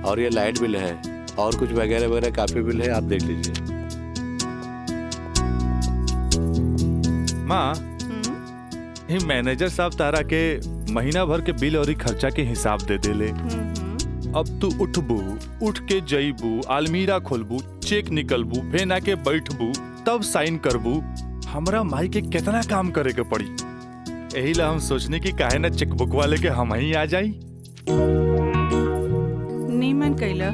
और ये light bill है और कुछ वगैरह वगैरह काफी बिल है, आप देख लीजिए। माँ, ये मैनेजर साहब तारा के महीना भर के बिल और खर्चा के हिसाब दे देले। अब तू उठबू, उठ के जईबू, अलमीरा खोलबू, चेक निकलबू, फेना के बैठबू, तब साइन करबू। हमरा माई के कितना काम करे के पड़ी। यही ला हम सोचने की काहे ना चेकबुक वाले के हम ही आ जाई। नीमन कैला।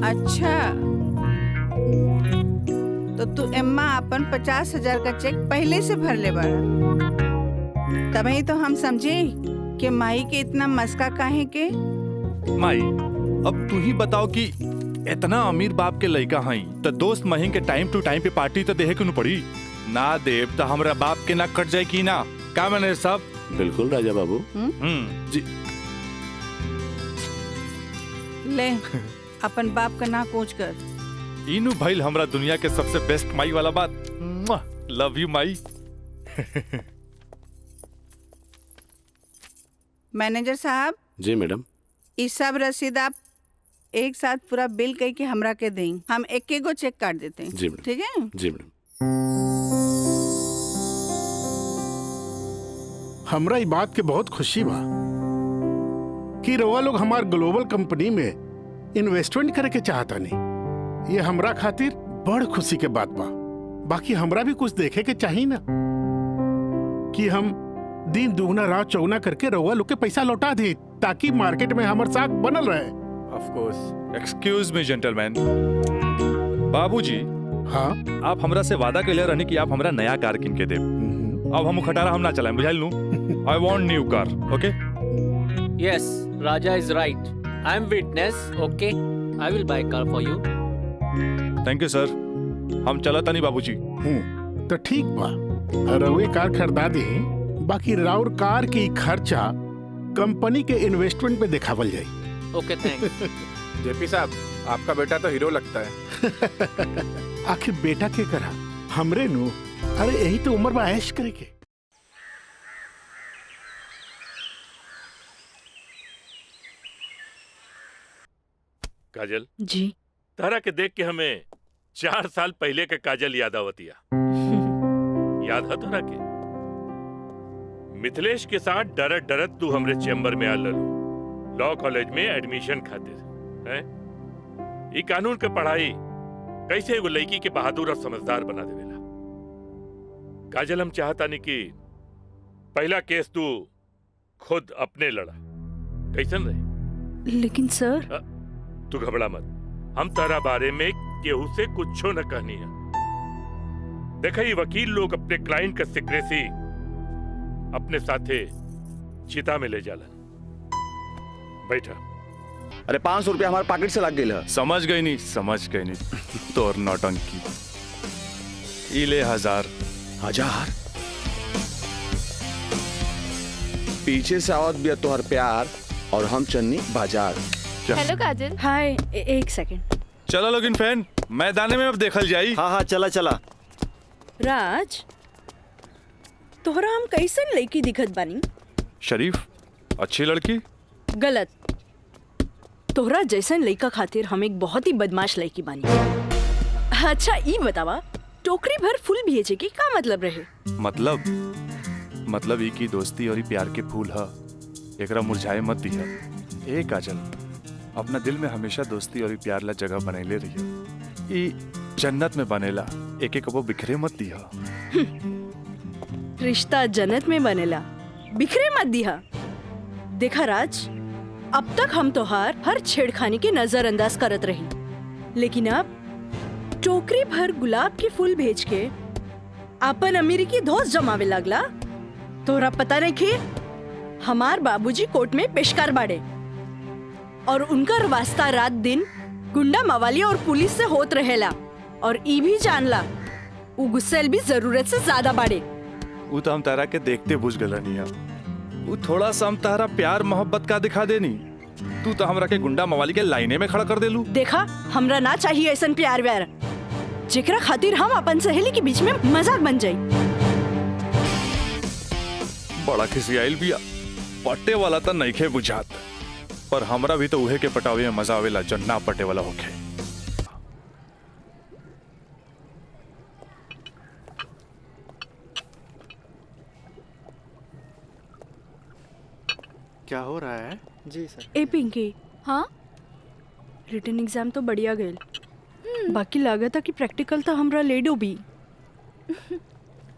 अच्छा, तो तू एम्मा अपन 50,000 का चेक पहले से भर ले बाड़ा। तभी तो हम समझे कि माई के इतना मस्का काहे के। माई, अब तू ही बताओ कि इतना अमीर बाप के लड़का हई तो दोस्त महीन के टाइम टू टाइम पे पार्टी तो देहे क्यों पड़ी। ना देव तो हमरा बाप के ना कट जाए की ना। का मैनेजर साहब? बिल्कुल राजा बाबू। जी। ले अपन बाप का ना कोच कर। इनु भइल हमरा दुनिया के सबसे बेस्ट माई वाला बात। Love you Mai. मैनेजर साहब। जी मैडम। इस सब रसीद आप एक साथ पूरा बिल कह के हमरा के दें। हम एक एक गो चेक काट देते हैं। जी मैडम। ठीक है? जी मैडम। हमरा ई बात के बहुत खुशी बा कि रउआ लोग हमार ग्लोबल कंपनी में इन्वेस्टमेंट करे के चाहता नहीं। ये हमरा खातिर बड़ खुशी के बात बा। बाकी हमरा भी कुछ देखे के चाहिए ना कि हम दिन दुगना रात चौगुना करके रउआ लोग के पैसा लौटा दे ताकि मार्केट में हमार साख बनल रहे। Of course. Excuse me gentleman. बाबूजी, हाँ, आप हमरा से वादा कैले रहनी कि आप हमरा नया कार किन के देब। अब हम खटारा हम ना चलाएं, बुझाइल नु? I want new car, okay? Yes, Raja is right. I am witness. Okay, I will buy car for you. Thank you sir. हम चलता नहीं बाबूजी। तो ठीक बा, रउए कार खरीदा दे। बाकी राउर कार की खर्चा कंपनी के इन्वेस्टमेंट पे दिखावल जाए। Okay, thanks. जेपी साहब, आपका बेटा तो हीरो लगता है। आखिर बेटा के करा हमरे नु। अरे यही तो उम्र में ऐश करे के। काजल जी। तारा के देख के हमें 4 साल पहले के काजल याद आवतिया। याद है तारा के? मिथिलेश के साथ डरत डरत तू हमरे चेम्बर में आ ललू लॉ कॉलेज में एडमिशन खातिर। हैं? ई कानून के पढ़ाई कैसे एगो लड़की के बहादुर और समझदार बना देवेला। काजल, हम चाहता नहीं कि पहला केस तू खुद अपने लड़ा। कैसन रहे? लेकिन सर। तू घबरा मत। हम तारा बारे में केहू से कुछो न कहनी है। देखा, ये वकील लोग अपने क्लाइंट का सीक्रेसी अपने साथे चिता में ले जालन। बैठा। अरे 500 रुपया हमारे पॉकेट से लग गई। समझ गई नहीं तोर नौटंकी। इले 1000। पीछे से आवत बिया तोहर प्यार और हम चन्नी बाजार। हेलो काजल। हाय, एक सेकंड। चलो लोगिन फैन, मैदाने में अब देखल जाई। हाँ चला चला। राज, तोहरा हम कैसन लड़की दिखत बानी? शरीफ, अच्छी लड़की। गलत। तोहरा जैसन लड़का खातिर हम एक बहुत ही बदमाश लड़की बानी। अच्छा, ई बतावा, टोकरी भर फूल भेजे के का मतलब रहे? मतलब ई की दोस्ती और प्यार के फूल है, एकरा मुरझाए मत दिया। ए काजल, अपना दिल में हमेशा दोस्ती और प्यार ला जगह बनैले रहिए। ई जन्नत में बनेला, एक एक वो बिखरे मत दिया। रिश्ता जन्नत में बनेला, बिखरे मत दिया। देखा राज, अब तक हम तोहार हर छेड़खानी के नजरअंदाज करत रही, लेकिन अब टोकरी भर गुलाब के फूल भेज के अपन अमेरिकी दोस्त जमावे लगला। तोहरा पता नहीं कि हमार बाबूजी कोर्ट में पेशकार बाड़े और उनका वास्ता रात दिन गुंडा मवाली और पुलिस से होत रहेला। और ई भी जानला उ गुस्सेल भी जरूरत से ज्यादा बाड़े। वो तो हम तारा के देखते बुझ गला नहीं। वो थोड़ा सा हम तारा प्यार मोहब्बत का दिखा देनी, तू तो हमरा के गुंडा मवाली के लाइने में खड़ा कर देलू। देखा, हमरा ना चाहिए ऐसन प्यार व्यार जेकरा खातिर हम अपन सहेली के बीच में मजाक बन जाई। बड़ा खिसियाइल बिया। पटे वाला तो नइखे बुझात, पर हमरा भी तो उहे के पटावे में मजा आवेला जो ना पटे वाला होखे। क्या हो रहा है? जी सर। ए पिंकी, हाँ रिटन एग्जाम तो बढ़िया गइल, बाकी लागत है कि प्रैक्टिकल तो हमरा ले डूबी।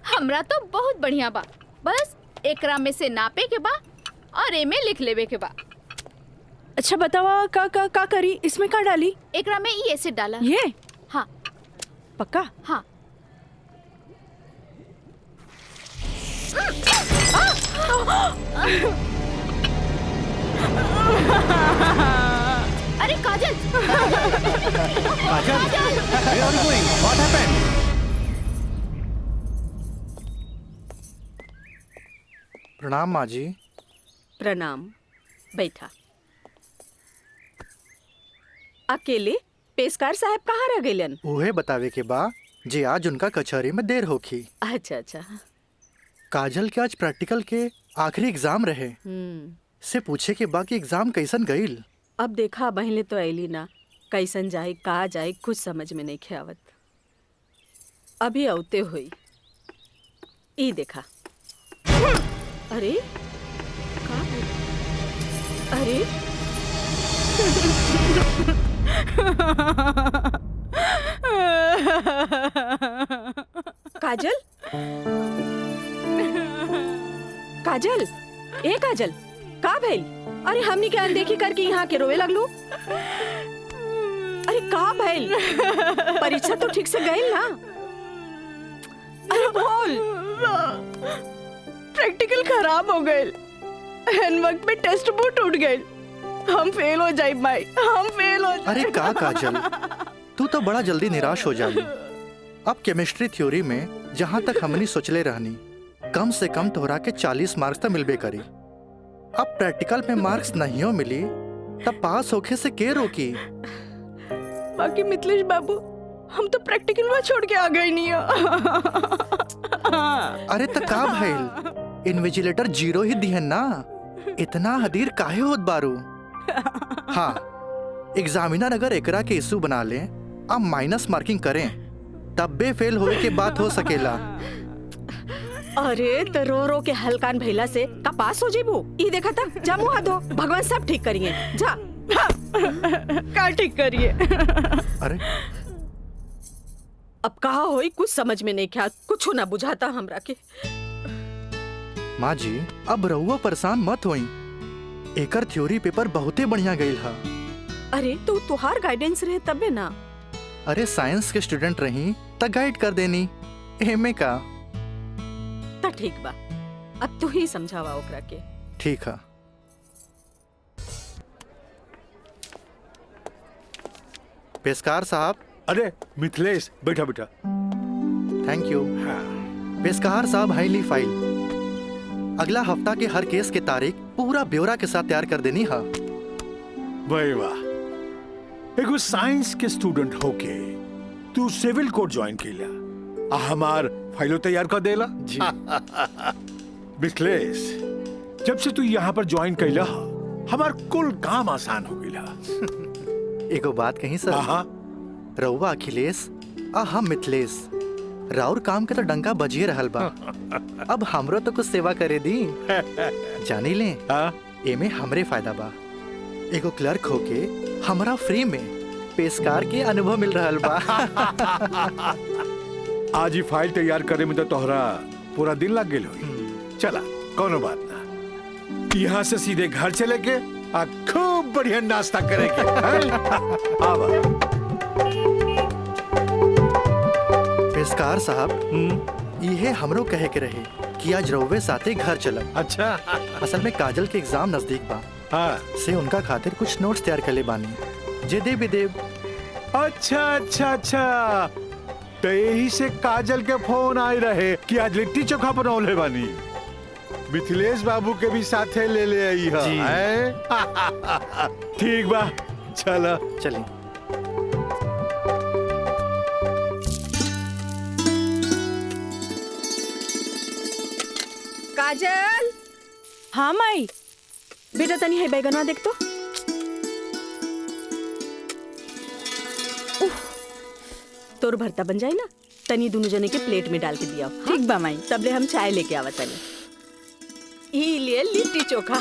हमरा तो बहुत बढ़िया बा, बस एकरा में से नापे के बा और एमे लिख लेवे के बा। अच्छा बतावा का करी, इसमें का डाली? एकरा में ई एसिड डाला। ये? हाँ पक्का? हाँ। अरे काजल! काजल, where are you going? What happened? प्रणाम माँ जी। प्रणाम, बैठा। अकेले पेशकार साहब कहाँ रह गइलन? उहे बतावे के बा जे आज उनका कचहरी में देर होखी। अच्छा अच्छा। काजल के आज प्रैक्टिकल के आखिरी एग्जाम रहे, से पूछे के बा कि एग्जाम कैसन गईल। अब देखा बहले तो ऐली ना, कैसन जाए का जाए कुछ समझ में नहीं आवत। अभी औते हुई ई देखा। अरे का? अरे काजल, काजल, ए काजल, का भइल? अरे हमनी के अनदेखी करके यहाँ के रोवे लगलू। अरे का भइल? परीक्षा तो ठीक से गई ना? अरे बोल। प्रैक्टिकल खराब हो गए, एन वक्त में टेस्ट बुक टूट गए, हम फेल हो जाए भाई, हम फेल हो जाए। अरे का काजल, तू तो बड़ा जल्दी निराश हो जाई। अब केमिस्ट्री थ्योरी में जहाँ तक हमनी सोचले रहनी, कम से कम तोहरा के 40 मार्क्स तो मिलबे करी। अब प्रैक्टिकल में मार्क्स नहीं हो मिली तब पास होके से के रोकी? बाकी मिथिलेश बाबू, हम तो प्रैक्टिकल में छोड़ के आ गए नहीं। अरे तो का भइल, इन्विजिलेटर 0 ही दिहन ना, इतना हदीर काहे होत बारू? हाँ, एग्जामिनर अगर एकरा के इशू बना ले, अब माइनस मार्किंग करें, तब बे फेल होए के बात हो सकेला। अरे तो रो रो के हलकान भैला से का पास हो जेबू? ई देखा था, जा मुँह धो, भगवान सब ठीक करिए। जा का ठीक करिए? अरे अब कहा होई कुछ समझ में नहीं क्या, कुछ ना बुझाता हमरा के। माँ जी, अब रहुआ परेशान मत होई, एकर थ्योरी पेपर बहुते बढ़िया गईल हा। अरे तो तुहार गाइडेंस रहे तबे ना। अरे साइंस के स्टूडेंट रही त गाइड कर देनी, एमे का। ता ठीक बा, अब तू ही समझावा ओकरा के। ठीक है। पेशकार साहब। अरे मिथिलेश, बैठा बैठा। Thank you. पेशकार साहब, हाईली फाइल अगला हफ्ता के हर केस के तारीख पूरा ब्यौरा के साथ तैयार कर देनी है। भाई वाह, एगो साइंस के स्टूडेंट होके तू सिविल कोर्ट ज्वाइन किया, हमार फाइलो तैयार कर देला जी। मिथिलेश, जब से तू यहाँ पर ज्वाइन कैला, हमार कुल काम आसान हो गया। एगो बात कही सर, रउआ अखिलेश आ हम मिथिलेश, राउर काम के तो डंका बजिए रहल बा। अब हमरो तो कुछ सेवा करे दी। जानी ले, एमे हमरे फायदा बा। एगो क्लर्क होके हमरा फ्री में पेशकार के अनुभव मिल रहल बा। आज ही फाइल तैयार करे में तो तोहरा पूरा दिन लग गेल होई। चला, कोनो बात ना, यहाँ से सीधे घर चले के आ खूब बढ़िया नाश्ता करेंगे। आवा। पेशकार साहब, ये हमरो कहे के रहे कि आज रउवे साथे घर चलब। अच्छा। असल में काजल के एग्जाम नजदीक बा, से उनका खातिर कुछ नोट्स तैयार कर ले बानी, जे दे भी देव। अच्छा अच्छा अच्छा, तो यही से काजल के फोन आए रहे कि आज लिट्टी चोखा बनौले बानी। मिथिलेश बाबू के भी साथे ले ले आई है। ठीक बा, चला चली। काजल। हाँ माई। बेटा तनी है बैगनवा देख तो। उफ, तोर भरता बन जाए ना, तनी दोनों जने के प्लेट में डाल के दिया। ठीक बा माई, तबले हम चाय लेके आवा तनी। ई लिए लिट्टी चोखा।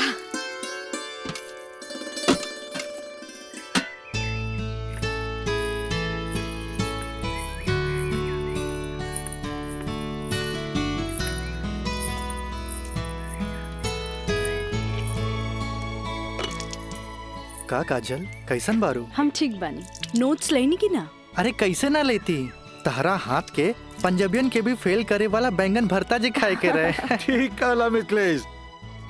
का काजल, कैसन बारू? हम ठीक बानी। नोट्स लेनी की ना? अरे कैसे ना लेती, तहरा हाथ के पंजाबियन के भी फेल करे वाला बैंगन भरता जी खाए के रहे। ठीक कहला मिथिलेश,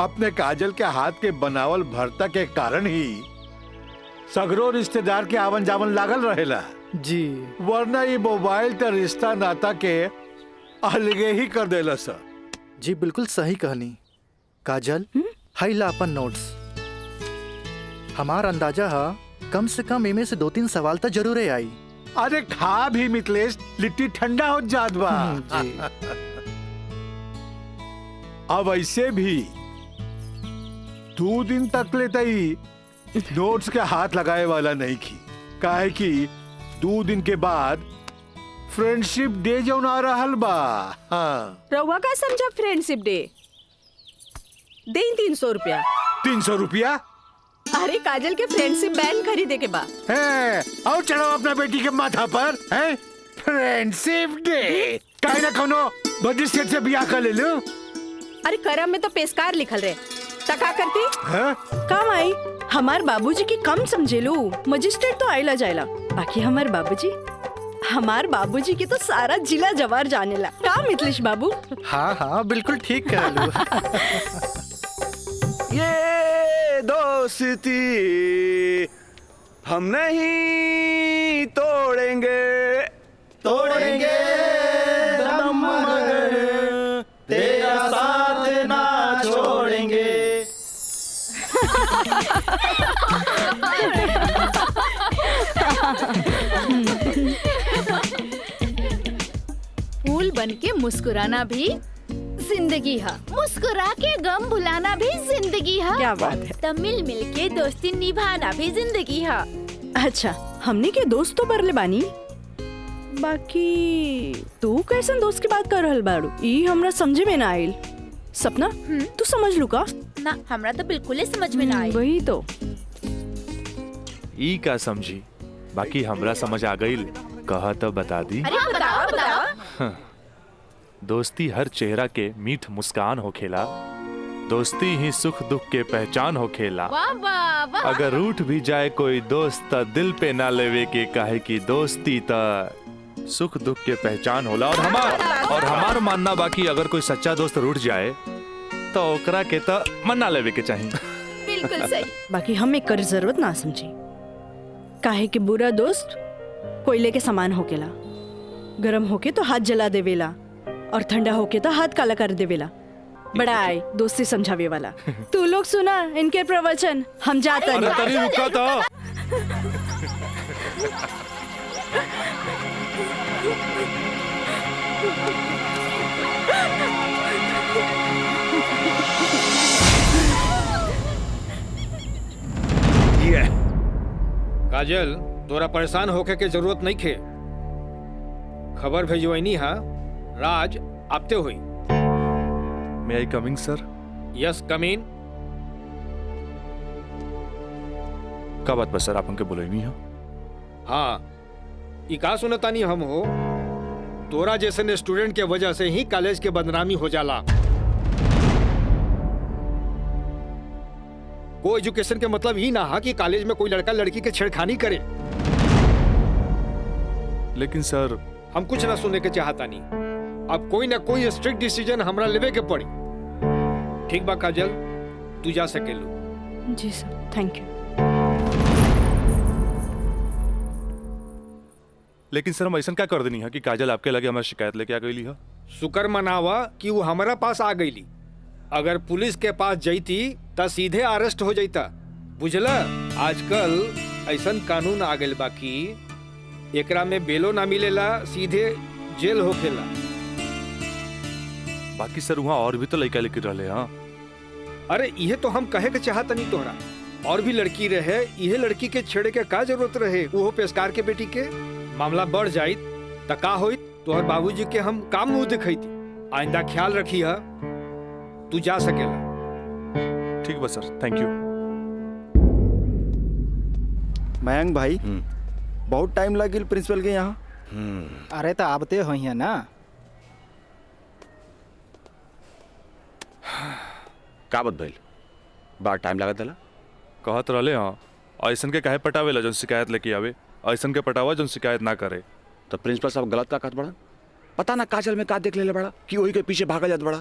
अपने काजल के हाथ के बनावल भरता के कारण ही सगरो रिश्तेदार के आवन जावन लागल रहेला जी, वरना ये मोबाइल त रिश्ता नाता के अलगे ही कर देला सर। जी बिल्कुल सही कहनी। काजल, हाई ला अपन नोट्स। हमार अंदाजा है कम से कम इमे से 2-3 सवाल तो जरूर आई। अरे खा भी मिथिलेश, लिट्टी ठंडा हो जात बा। अब ऐसे भी 2 दिन तक लेता ही नोट्स के हाथ लगाए वाला नहीं की, काहे कि 2 दिन के बाद फ्रेंडशिप डे जो आ रहल बा। हाँ। रउआ का समझा फ्रेंडशिप डे? दे 300 रुपया। 300 रुपया? अरे काजल के फ्रेंडशिप बैंड खरीदे के बा। है, और चढ़ाओ अपना बेटी के माथा पर। है फ्रेंडशिप डे, काहे ना कोनो बड़ी सेठ से बियाह कर ले लो। अरे करम में तो पेशकार लिखल रहे, तका करती है? काम आई। हमार बाबूजी की कम समझे लो, मजिस्ट्रेट तो आइला जाइला, बाकी हमार बाबूजी की तो सारा जिला जवार जानेला। का मिथिलेश बाबू? हाँ हाँ बिल्कुल ठीक कह लो। ये दोस्ती हम नहीं तोड़ेंगे, तोड़ेंगे दम मगर तेरा साथ ना छोड़ेंगे। फूल बन के मुस्कुराना भी जिंदगी है, मुस्कुरा के गम भुलाना भी जिंदगी है। क्या बात है। तब मिल मिल के दोस्ती निभाना भी जिंदगी है। अच्छा, हमने के दोस्त तो बरले बानी, बाकी तू कैसन दोस्त की बात कर रहल बाड़ू? ई हमरा समझे में ना आइल। सपना, तू समझ लू का? ना, हमरा तो बिल्कुल समझ में ना आई। वही तो। ई का समझी, बाकी हमरा समझ आ गई। कहा तो बता दी। अरे बताओ बताओ। दोस्ती हर चेहरा के मीठ मुस्कान होखेला, दोस्ती ही सुख दुख के पहचान होखेला। वाह वाह वाह। अगर रूठ भी जाए कोई दोस्त त दिल पे ना लेवे के, काहे की दोस्ती त सुख दुख के पहचान होला। और हमार मानना बाकी अगर कोई सच्चा दोस्त रूठ जाए तो ओकरा के त मना लेवे के चाहिए। बिल्कुल सही। बाकी हमें कर जरूरत ना समझी, काहे कि बुरा दोस्त कोयले के समान होकेला, गरम होके तो हाथ जला देवेला और ठंडा होके तो हाथ काला कर देवेला। बड़ा आए दोस्ती समझावे वाला। तू लोग सुना इनके प्रवचन, हम जाते हैं। अरे तनी रुका तो। काजल, तोरा परेशान होके के जरूरत नहीं खे। खबर भेजवानी हा, राज आपते हुई। May I coming sir? Yes come in. का बात बस सर, आप हमके बोले नहीं हो? हाँ, ई का सुनतानी हम हो, तोरा जैसे स्टूडेंट के वजह से ही कॉलेज के बदनामी हो जाला। को एजुकेशन के मतलब ही ना हा कि कॉलेज में कोई लड़का लड़की के छेड़खानी करे। लेकिन सर, हम कुछ ना सुनने के चाहता नहीं। अब कोई ना कोई स्ट्रिक्ट डिसीजन हमरा लेवे के पड़ी। ठीक बा काजल, तू जा सकेलू। जी सर, थैंक यू। लेकिन सर हम ऐसा क्या कर देनी है कि काजल आपके लगे हमारी शिकायत लेके आ गई है? शुक्र मनावा कि वो हमारा पास आ गईली। अगर पुलिस के पास जईती त सीधे अरेस्ट हो जाता। बुझला, आजकल ऐसन कानून आ गइल बा कि एकरा में बेलो ना मिलेला, सीधे जेल होखेला। बाकी सर वहाँ और भी तो लड़का लेके रहले। हाँ, अरे ये तो हम कहे के चाहत नहीं तोहरा, और भी लड़की रहे, यह लड़की के छेड़े के का जरूरत रहे, वो पेशकार के बेटी के। मामला बढ़ जाये त का होइत, तोहर बाबूजी के हम काम मुंह दिखैती। आइंदा ख्याल रखी है, तू जा सकेला। ठीक बा सर, थैंक यू। मयंक भाई, बहुत टाइम लगिल प्रिंसिपल के यहाँ। अरे तो आबते हो ना। का बात भइल? बड़ा टाइम लागत होला। कहत रहले हाँ, ऐसन के काहे पटावेला जौन शिकायत लेके आवे, ऐसन के पटावा जौन शिकायत ना करे। तो प्रिंसिपल साहब गलत का कहत बड़ा? पता ना काजल में का देख लेले बड़ा कि वही के पीछे भागा जात बड़ा।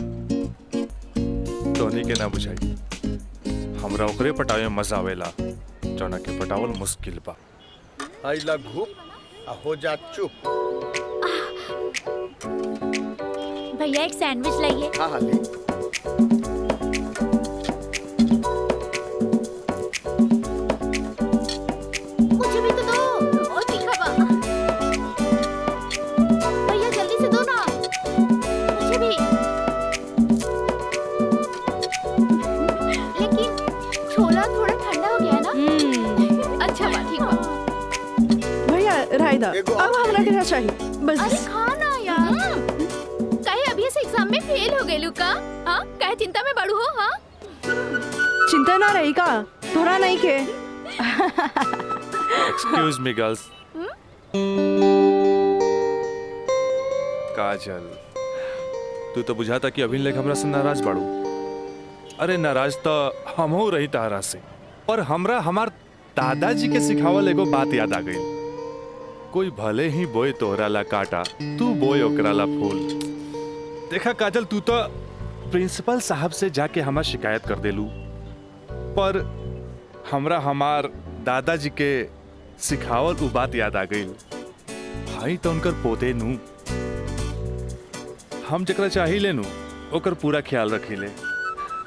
तोहनी के ना बुझाई, हमरा ओकरे पटावे में मजा आवेला जौना के पटावल मुश्किल बा। आइला घूप आ हो जा चुप। भैया एक सैंडविच लाइए। हाँ हाँ ले। मुझे भी तो दो, और तीखा बा। भैया जल्दी से दो ना, मुझे भी। लेकिन छोला थोड़ा ठंडा हो गया ना। अच्छा बा, ठीक बा। भैया रायदा, अब हमरा के चाहिए बस। अरे खाना यार, कहे अभी से एग्जाम में फेल हो गए लुका। हाँ, कहे चिंता में बड़ू हो। हाँ, चिंता ना रही का, तोरा नहीं के। Excuse me girls. काजल, तू तो बुझाता कि अभी लेक हमरा से नाराज बाड़ू। अरे नाराज तो हमहू रही तारा से, पर हमरा हमार दादाजी के सिखावल एगो बात याद आ गई। कोई भले ही बोए तोहरा ला काटा, तू बोए ओकरा ला फूल। देखा काजल, तू तो प्रिंसिपल साहब से जाके हमार शिकायत कर देलू, पर हमरा हमार दादाजी के सिखावल उ बात याद आ गई। भाई तो उनकर पोते नू, हम जकरा चाही लेनू ओकर पूरा ख्याल रखी ले,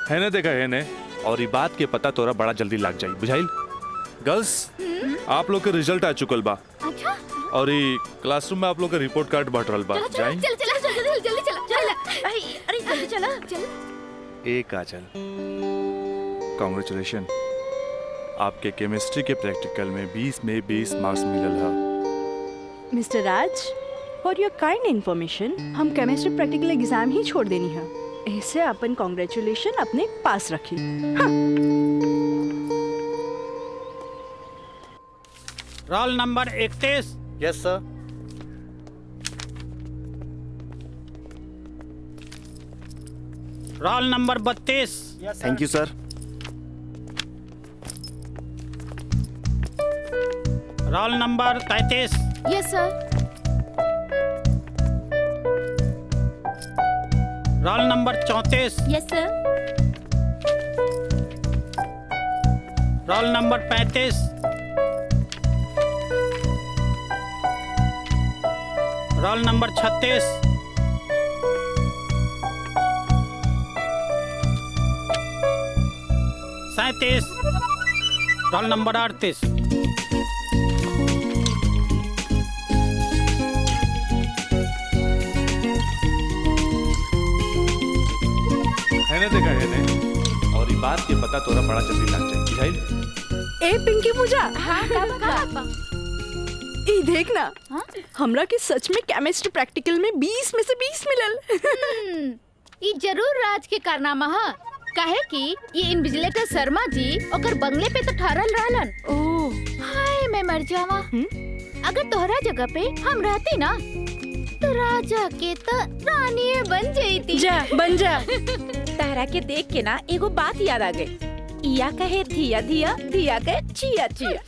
है ना? देखा है ने, और ये बात के पता तोरा बड़ा जल्दी लग जाई, बुझाइल? गर्ल्स, आप लोग के रिजल्ट आ चुकल बा। अच्छा। और ये क्लासरूम में आप लोग का रिपोर्ट कार्ड बट रहल बा। जाई चल चल चल जल्दी चला। अरे जल्दी चला चल। ए काजल, कांग्रेचुलेशन, आपके केमिस्ट्री के प्रैक्टिकल में 20 में 20 मार्क्स मिलल है। Mister Raj, for your kind information, हम केमिस्ट्री प्रैक्टिकल एग्जाम ही छोड़ देनी है। ऐसे अपन कांग्रेचुलेशन अपने पास रखी। हाँ। Roll number 31। Yes sir. Roll number 32। Thank you sir. Roll number 33। Yes sir. Roll number 34। Yes sir. Roll number 35। Roll number 36। Roll number 38। है ना? देखा है ने, और ये बात के पता तोरा बड़ा जल्दी लग जाए, बुझाइल? ए पिंकी पूजा। हाँ, का ई देख ना, हमरा के सच में केमिस्ट्री प्रैक्टिकल में 20 में से 20 मिलल। ई जरूर राज के कारनामा है। कहे कि ये इन्विजिलेटर शर्मा जी ओकर बंगले पे तो ठहरल रहलन। ओह हाय, मैं मर जावा। अगर तोहरा जगह पे हम रहती ना, तो राजा के तो रानी बन जाती। जा बन जा। तारा के देख के ना एगो बात याद आ गई। इया कहे धिया धिया, धिया के चिया चिया।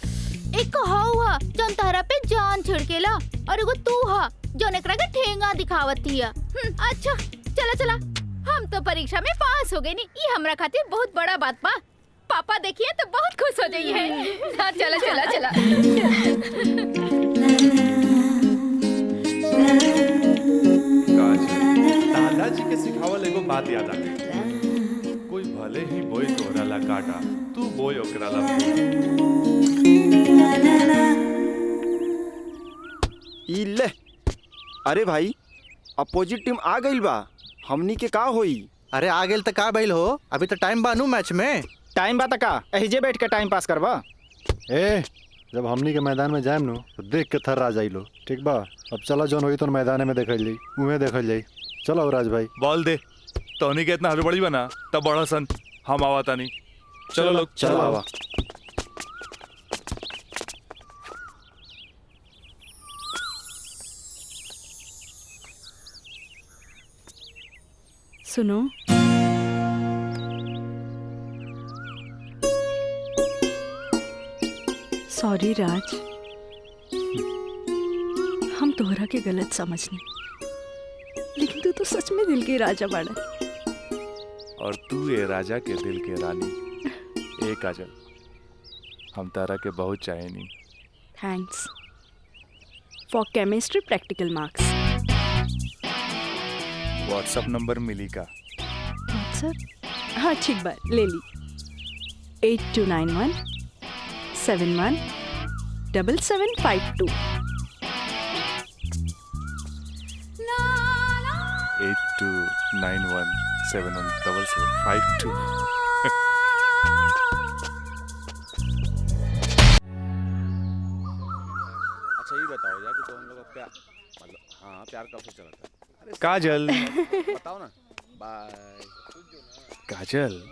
एक हवा जौन तारा पे जान छिड़केला, और एगो तू हा जौन एकरा के ठेंगा दिखावती है। अच्छा चला चला, हम तो परीक्षा में पास हो गए नी, ये हमरा खातिर बहुत बड़ा बात बा। पापा देखिए तो बहुत खुश हो जाइए। हाँ चला चला चला। दादाजी के सिखावल एगो बात याद आ गई। कोई भले ही बोए तोहरा ला काटा, तू बोए ओकरा ला ई ले। अरे भाई, अपोजिट टीम आ गई बा, हमनी के का होई? अरे आ गेल तो का बैल हो, अभी तो टाइम बानू मैच में। टाइम बा तका एहिजे बैठ के टाइम पास करबा। ए जब हमनी के मैदान में जाएम नु तो देख के थर्रा जाइलो, ठीक बा। अब चलो जोन होई तो मैदान में देखल जाई, उहे देखल जाई। चलो राज भाई बॉल दे। तोहनी के इतना हड़बड़ी बना तब बड़ा सन हम आवा तानी। चलो लोग चलो आवा। सुनो, सॉरी राज, हम तोहरा के गलत समझने, लेकिन तू तो सच में दिल के राजा बाड़ा। और तू ये राजा के दिल के रानी। ए काजल, हम तारा के बहुत चाहेनी। Thanks for chemistry practical marks. WhatsApp number मिली का? व्हाट्सएप? हाँ ठीक बा, ले ली। 8291 71 7752। 8291717752। अच्छा ये बताओ यार कि तुम लोग का मतलब हाँ प्यार कब से चला था? काजल बताओ ना। बाय। काजल,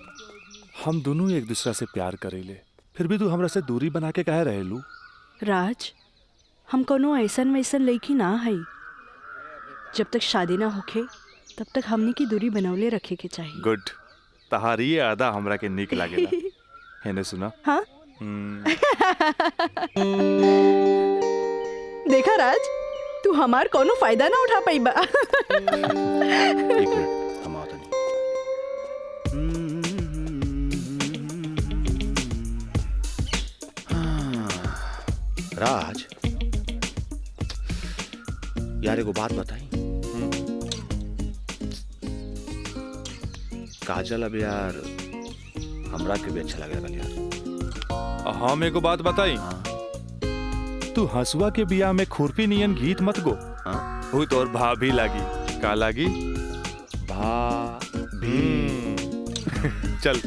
हम दोनों एक दूसरा से प्यार करेले, फिर भी तू हमरा से दूरी बना के काहे रहेलू? राज, हम कोनो ऐसन वैसन लड़की ना है। जब तक शादी ना होखे तब तक हमने की दूरी बनौले रखे के चाहिए। गुड, तहारी ये आदा हमरा के निक लागेला। हेने सुना? हाँ? देखा राज, तू हमार कोनो फायदा ना उठा पाई बा। एक मिनट हम आता नहीं। राज यार एगो बात बताई। काजल अब यार हमरा के भी अच्छा लगे यार। हम एगो बात बताई। तू हंसुआ के बिया में खुरपी नियन गीत मत गो। वो तो और भाभी लागी। का लागी? भाभी। चल।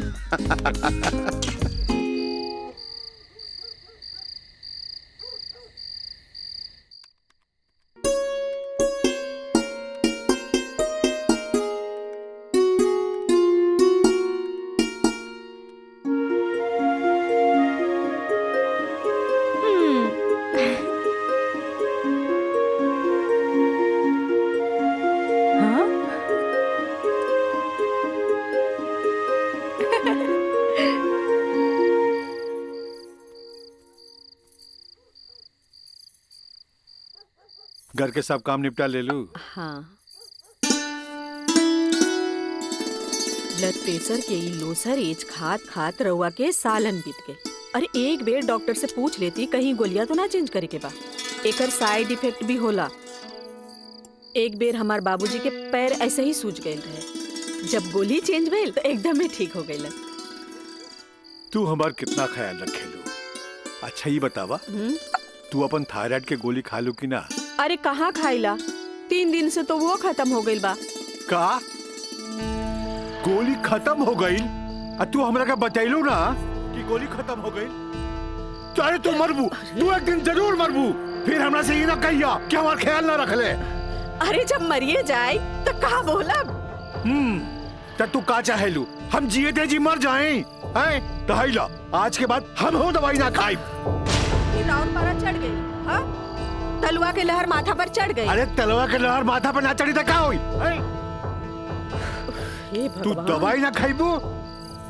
घर के सब काम निपटा ले लू। हाँ, ब्लड प्रेशर के ई लोसर एज खात खात रउआ के सालन बीत गए। अरे एक बेर डॉक्टर से पूछ लेती कहीं गोलियां तो ना चेंज करे के बा। एकर साइड इफेक्ट भी होला। एक बेर हमार बाबूजी के पैर ऐसे ही सूज गए रहे, जब गोली चेंज भइल तो एकदम ही ठीक हो गइल। तू हमार कितना ख्याल रखेलू। अच्छा ये बतावा, तू अपन थायराइड के गोली खा लू कि ना? अरे कहाँ खाइला, 3 दिन से तो वो खत्म हो गइल बा। का गोली खत्म हो गई? तू हमरा का बतैलू ना कि गोली खत्म हो गई। अरे तू मरबू, तू एक दिन जरूर मरबू। फिर हमरा से ये ना कहिया कि हमार ख्याल ना रख ले। अरे जब मरिए जाए तो कहा बोला। तो तू का चाहेलू हम जिए थे जी मर जाएं? हैं? दहाइला आज के बाद हम हो दवाई ना खाई। राउर पारा चढ़ गई। हाँ? तलवा के लहर माथा पर चढ़ गई। अरे तलवा के लहर माथा पर ना चढ़ी तो क्या हुई? तू दवाई ना खाइबू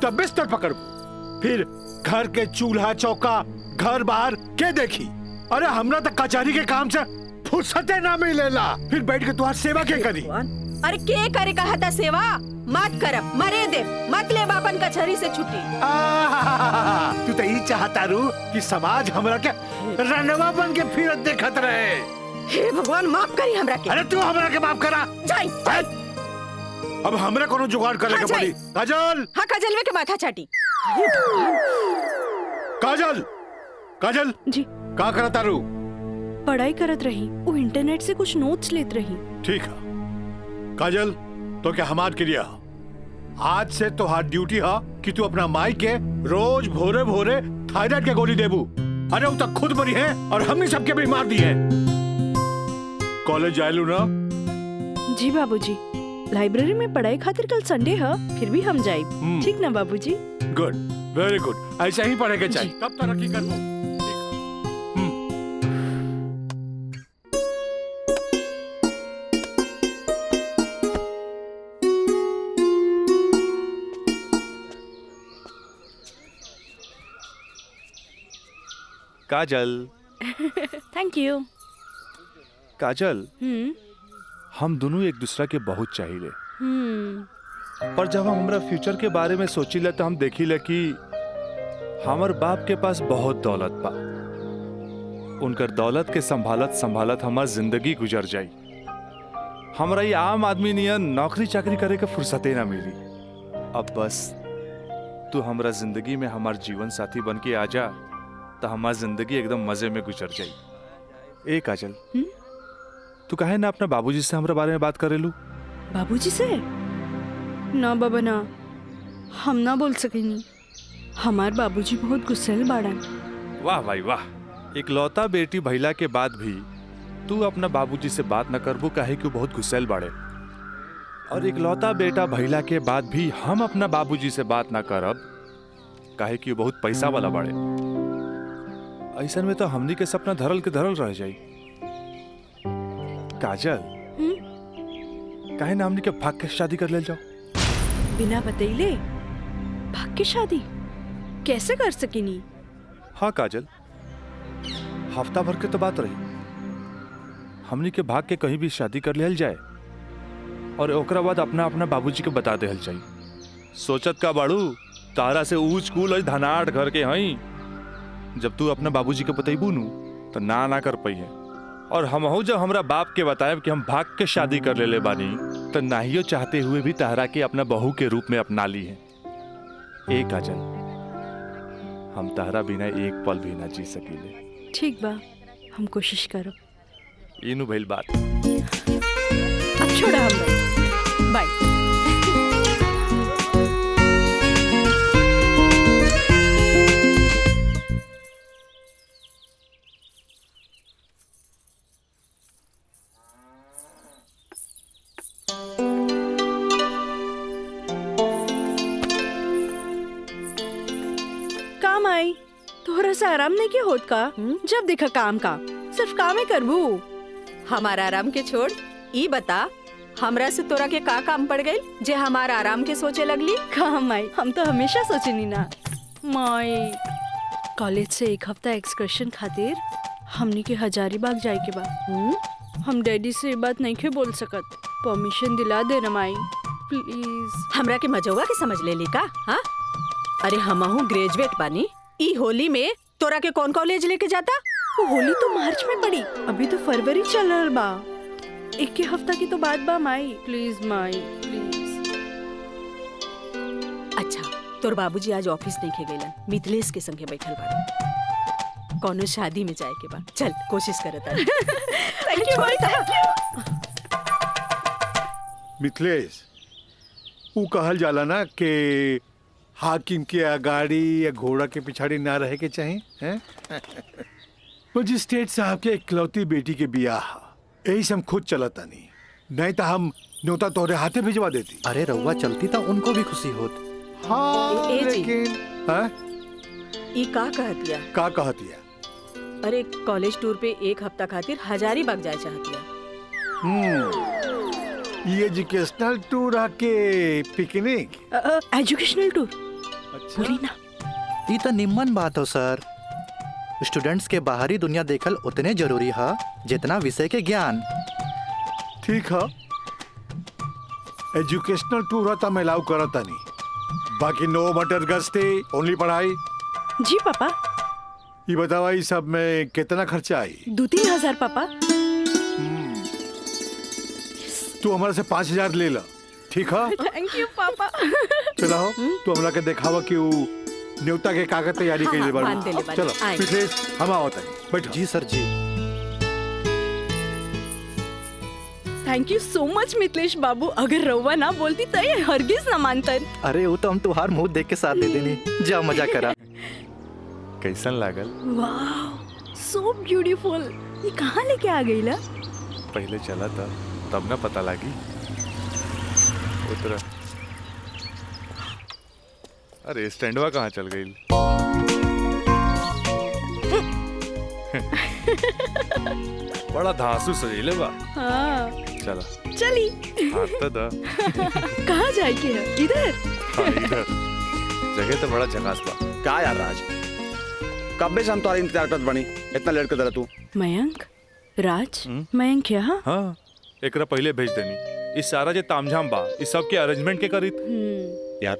तब बिस्तर पकड़बू, फिर घर के चूल्हा चौका घर बाहर के देखी। अरे हमरा तो कचहरी के काम से फुर्सते ना मिलेला, फिर बैठ के तुम्हारी सेवा के करी। अरे के करे कहा था सेवा? मत करब, मरे दे, मत ले बापन कचहरी से छुट्टी। तू तो यही चाहता रू कि समाज हमरा के रनवा बन के फिरत देखत रहे। हे भगवान माफ करी हमरा के। अरे तू हमरा के माफ करा। जाई। अब हमरा कोनो जुगाड़ करे के पड़ी। काजल। हाँ काजलवे के माथा चाटी। काजल, काजल जी का करता रू? पढ़ाई करत रही, वो इंटरनेट से कुछ नोट्स लेत रही। ठीक है काजल, तो क्या हमार क्रिया आज से तोहार ड्यूटी है कि तू अपना माई के रोज भोरे भोरे थायराइड के गोली देबू। अरे वो तक खुद मरी है और हमने सबके बीमार दी है। कॉलेज आयलू ना? जी बाबूजी, लाइब्रेरी में पढ़ाई खातिर कल संडे है, फिर भी हम जाए। ठीक ना बाबूजी? Good, very good. ऐसा ही पढ़े के चाहिए, तब तरक्की करबो। काजल। Thank you. काजल, हम दोनों एक दूसरा के बहुत चाहिए, पर जब हम हमरा फ्यूचर के बारे में सोचिले तो हम देखिले कि हमर बाप के पास बहुत दौलत बा। उनकर दौलत के संभालत संभालत हमार जिंदगी गुजर जाई। हमरा ये आम आदमी नियन नौकरी चाकरी करे के फुर्सते ना मिली। अब बस तू हमरा जिंदगी में हमार जीवन साथी बन के आ जा, तो हमार जिंदगी एकदम मजे में गुजर जाई। ए काजल, तू काहे ना अपना बाबूजी से हमरा बारे में बात करेलू? बाबूजी से? ना बाबा ना, हम ना बोल सकेनी। हमार बाबूजी बहुत गुस्सेल बाड़न। वाह भाई वाह, इकलौता बेटी भैला के बाद भी तू अपना बाबूजी से बात न करबू, काहे कि वो बहुत गुस्सेल बाड़े। और इकलौता बेटा भैला के बाद भी हम अपना बाबूजी से बात न करब, काहे कि वो बहुत पैसा वाला बाड़े। ऐसा में तो हमनी के सपना धरल के धरल रह जाई। काजल, काहे ना हमनी के भाग के शादी कर ले जाओ? बिना बतैले भाग के शादी कैसे कर सकेनी? हाँ काजल, हफ्ता भर के तो बात रही। हमनी के भाग के कहीं भी शादी कर लेल जाए और ओकरा बाद अपना अपना बाबूजी के बता देहल चाहिए। सोचत का बाड़ू, तारा से ऊंच कूल और धनाट घर के हई। जब तू अपना बाबूजी के बतैबू नु तो ना कर पाई है। और हमहू जब हमरा बाप के बताएब कि हम भाग के शादी कर ले बानी, तो नाहियो चाहते हुए भी तारा के अपना बहू के रूप में अपना ली है। ए काजल, हम तारा बिना एक पल भी ना जी सकीले। ठीक बा, हम कोशिश करो। इनु भइल बात। अब छोड़ा हम बाय। काम आई थोड़ा सा आराम नहीं किया होत का? जब देखा काम का सिर्फ काम ही करबू। हमारा आराम के छोड़, ई बता हमरा से तोरा के का काम पड़ गई जे हमारा आराम के सोचे लगली? काम आई, हम तो हमेशा सोचनी ना माई। कॉलेज से एक हफ्ता एक्सकर्शन खातिर हमनी के हजारीबाग जाए के बा। हम डैडी से ये बात नहीं के बोल सकत, परमिशन दिला दे ना माई प्लीज। हमरा के मजौवा के समझ ले ली का? हाँ, अरे हमहू ग्रेजुएट बानी। ई होली में तोरा के कौन कॉलेज लेके जाता? वो होली तो मार्च में पड़ी, अभी तो फरवरी चल रहा बा। एक के हफ्ता की तो बात बा माई, प्लीज माई प्लीज। अच्छा, तोर बाबूजी आज ऑफिस नहीं खे गइलन, मिथिलेश के संगे बैठल बाड़े। कौनो शादी में जाए के बा, चल कोशिश करता। Thank you Mai, thank you. Mithilesh, वो कहल जाला ना कि हाकिम के अगाड़ी या घोड़ा के पिछाड़ी ना रहे के चाहिए, हैं? मजिस्ट्रेट साहब के इकलौती बेटी के बियाह, यही से हम खुद चलता नहीं तो हम न्योता तोरे हाथे भिजवा देती। अरे रउआ चलती तो उनको भी खुशी होत। हाँ, लेकिन हाँ? ई का कहतिया? का कहतिया? अरे कॉलेज टूर पे एक हफ्ता खातिर हजारीबाग जाए चाहतिया। ये एजुकेशनल टूर आके पिकनिक? एजुकेशनल टूर बोली ना। ये तो निम्मन बात हो सर। स्टूडेंट्स के बाहरी दुनिया देखल उतने जरूरी है जितना विषय के ज्ञान। ठीक है, एजुकेशनल टूर है तो मैं अलाउ करता नहीं, बाकी नो मटर गस्ती, ओनली पढ़ाई। जी पापा। ये बतावा, ये सब में कितना खर्चा आई? 2-3 हजार पापा। तू हमारे से 5,000 ले ला, ठीक है? थैंक यू पापा। चलो तू हमरा के दिखावा कि वो न्योता के कागज तैयारी के लिए बार। चलो मिथिलेश, हम आओ तक बैठो। जी सर जी। Thank you so much Mithilesh बाबू। अगर रउआ ना बोलती तो ये हरगिज ना मानतन। अरे वो तो हम तुहार मुंह देख के साथ दे देनी। जा मजा करा। कैसन लागल? वाह सो ब्यूटीफुल। ये कहाँ लेके आ गई ला? पहले चला था तब ना पता लगी। उतरा। अरे स्टैंडवा कहाँ चल गई? बड़ा धांसू सजेले बा। हाँ चला चली। हाथ तो दा। कहाँ जाए के है? इधर। हाँ इधर। जगह तो बड़ा झकास बा। क्या यार राज, कब से हम तुम्हारे इंतजार करत बनी, इतना लेट कर तू? मयंक राज मयंक यहाँ? हाँ एकरा पहले भेज देनी। इस सारा जे तामझाम बा इस सब के अरेंजमेंट के करी। यार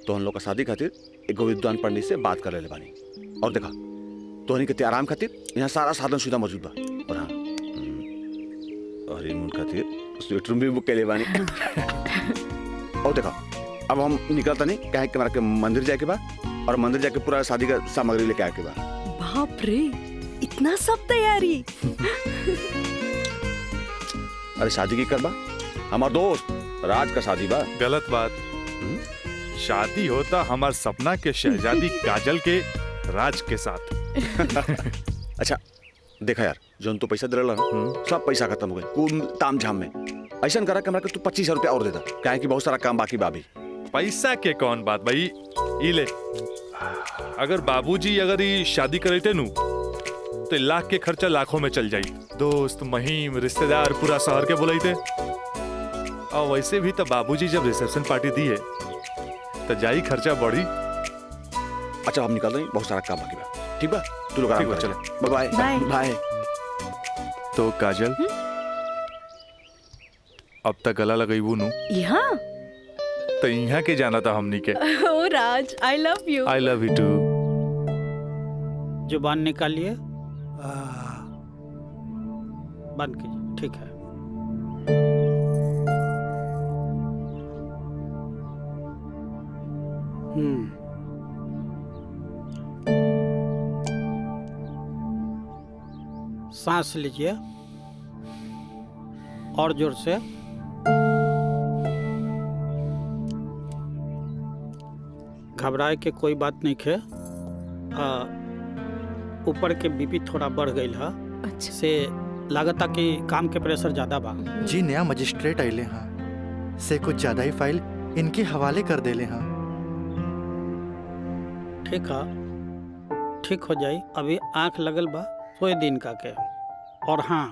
तो हम लोग का शादी खातिर एक विद्वान पंडित से बात कर ले बानी। और देखा तोहनी के आराम खातिर यहाँ सारा साधन सुविधा मौजूद बा। और हाँ हनीमून खातिर स्वीट रूम भी बुक कर ले बानी। और देखा अब हम निकलता नहीं कहे कि हमारा के मंदिर जाए के बा और मंदिर जाके पूरा शादी का सामग्री लेके आए के बा। बाप रे इतना सब तैयारी। अरे शादी की करबा, हमार दोस्त राज का शादी बा। गलत बात। शादी होता हमार सपना के शहजादी काजल के राज के साथ। अच्छा देखा यार जो तो पैसा दिला ना सब पैसा खत्म हो गए कुल तामझाम में। ऐसा करा कि हमरा के तू 25,000 रुपया और दे दा, काहे कि बहुत सारा काम बाकी बा अभी। पैसा के कौन बात भाई, ई ले। अगर बाबूजी अगर ये शादी करते नु तो लाख के खर्चा लाखों में चल जाई। दोस्त महिम रिश्तेदार पूरा शहर के बुलाईते। और वैसे भी तो बाबूजी जब रिसेप्शन पार्टी दी है तो जाई खर्चा बढ़ी। अच्छा हम निकल रहे हैं, बहुत सारा काम बाकी बा। ठीक बा तू लोग आराम कर। चलो बाय बाय बाय। तो काजल अब तक गला लगईबू नु यहाँ तो यहाँ के जाना था हमनी के। ओ Raj I love you. I love you too. जुबान निकालिए, बंद कीजिए। ठीक है। सांस लीजिए और जोर से। घबराए के कोई बात नहीं है। ऊपर के बीपी थोड़ा बढ़ गई है। अच्छा। से लागता कि काम के प्रेशर ज्यादा बा। जी नया मजिस्ट्रेट आइले हाँ से कुछ ज्यादा ही फाइल इनके हवाले कर देले हाँ। ठीक है ठीक हो जाई। अभी आंख लगल बा सोए दिन का के। और हाँ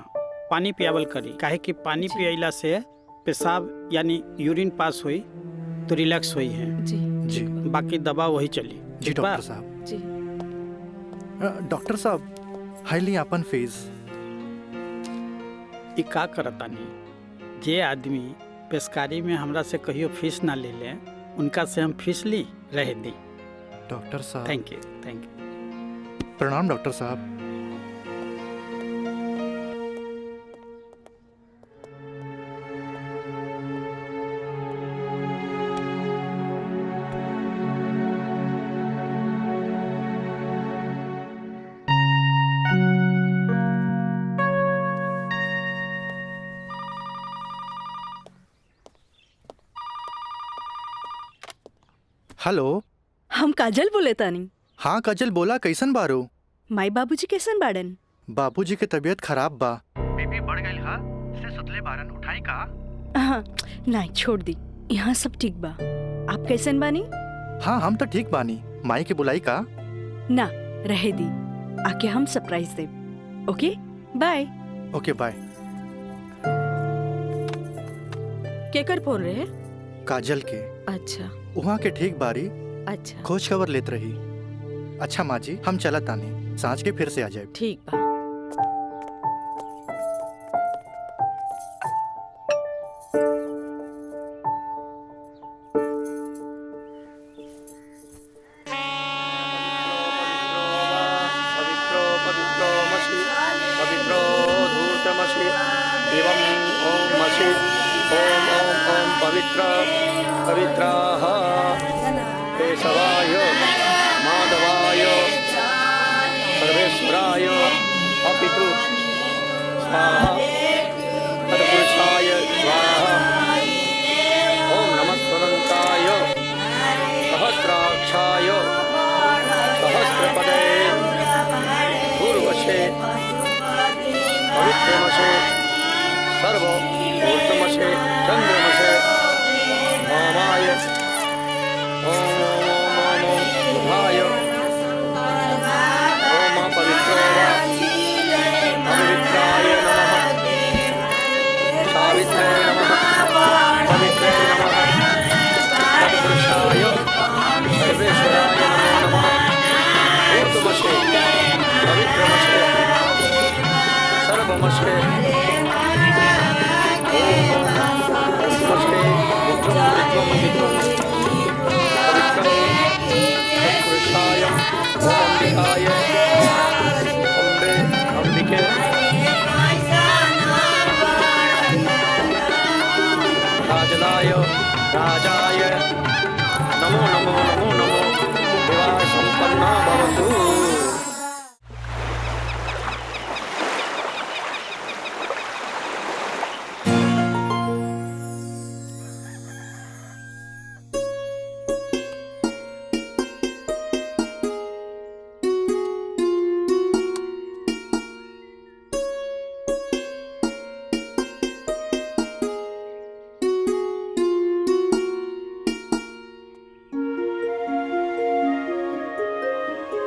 पानी पियावल करी, काहे कि पानी पियला से पेशाब यानी यूरिन पास हुई तो रिलैक्स हुई है। जी जी बाकी दवा वही चली। जी डॉक्टर साहब। जी डॉक्टर साहब हाईली अपन फीस। ई का करतानी, जे आदमी पेशकारी में हमरा से कहियो फीस ना ले ले उनका से हम फीस ली रह दी। डॉक्टर साहब थैंक यू। प्रणाम डॉक्टर साहब। हेलो हम काजल बोले तानी। हाँ काजल बोला कैसन बारो? माई बाबूजी कैसन बाड़न? बाबूजी के तबीयत खराब बा। बीपी बढ़ गई हा से सुतले बारन उठाई का? हाँ नहीं छोड़ दी, यहाँ सब ठीक बा। आप कैसन बानी? हाँ हम तो ठीक बानी। माई के बुलाई का? ना रहे दी, आके हम सरप्राइज दे। Okay bye. Okay bye. केकर फोन रहे? काजल के। अच्छा वहाँ के ठीक बारी अच्छा खोज खबर लेत रही। अच्छा माँ जी हम चलत तानी, सांझ के फिर से आ जाए। ठीक बा। पवित्राः केशवाय माधवाय सर्वेश्वराय अपितु स्वाहा तत्पुरुषाय अंबिकाय अम्बे अंबिके राजदाय राजाय नमो नमो नमो नमो विवाह संपन्ना भवतु।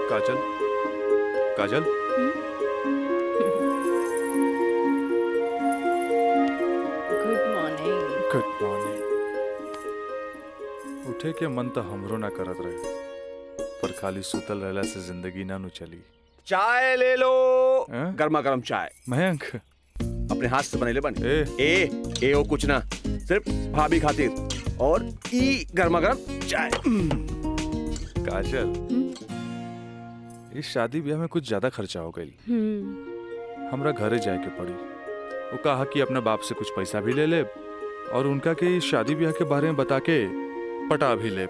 Kajal Kajal good morning. Good morning. उठे के मन तो हमरो ना करत रहे, पर खाली सुतल रहला से जिंदगी ना नु चली। चाय ले लो। गर्मा गर्म चाय। मयंक अपने हाथ से बनेले बने। ए ओ कुछ ना, सिर्फ भाभी खातिर और ई गर्मा गर्म चाय। काजल इस शादी ब्याह में कुछ ज्यादा खर्चा हो गई। हमरा घरे जाए के पड़ी। वो कहा कि अपने बाप से कुछ पैसा भी ले ले और उनका के इस शादी ब्याह के बारे में बता के पटा भी ले।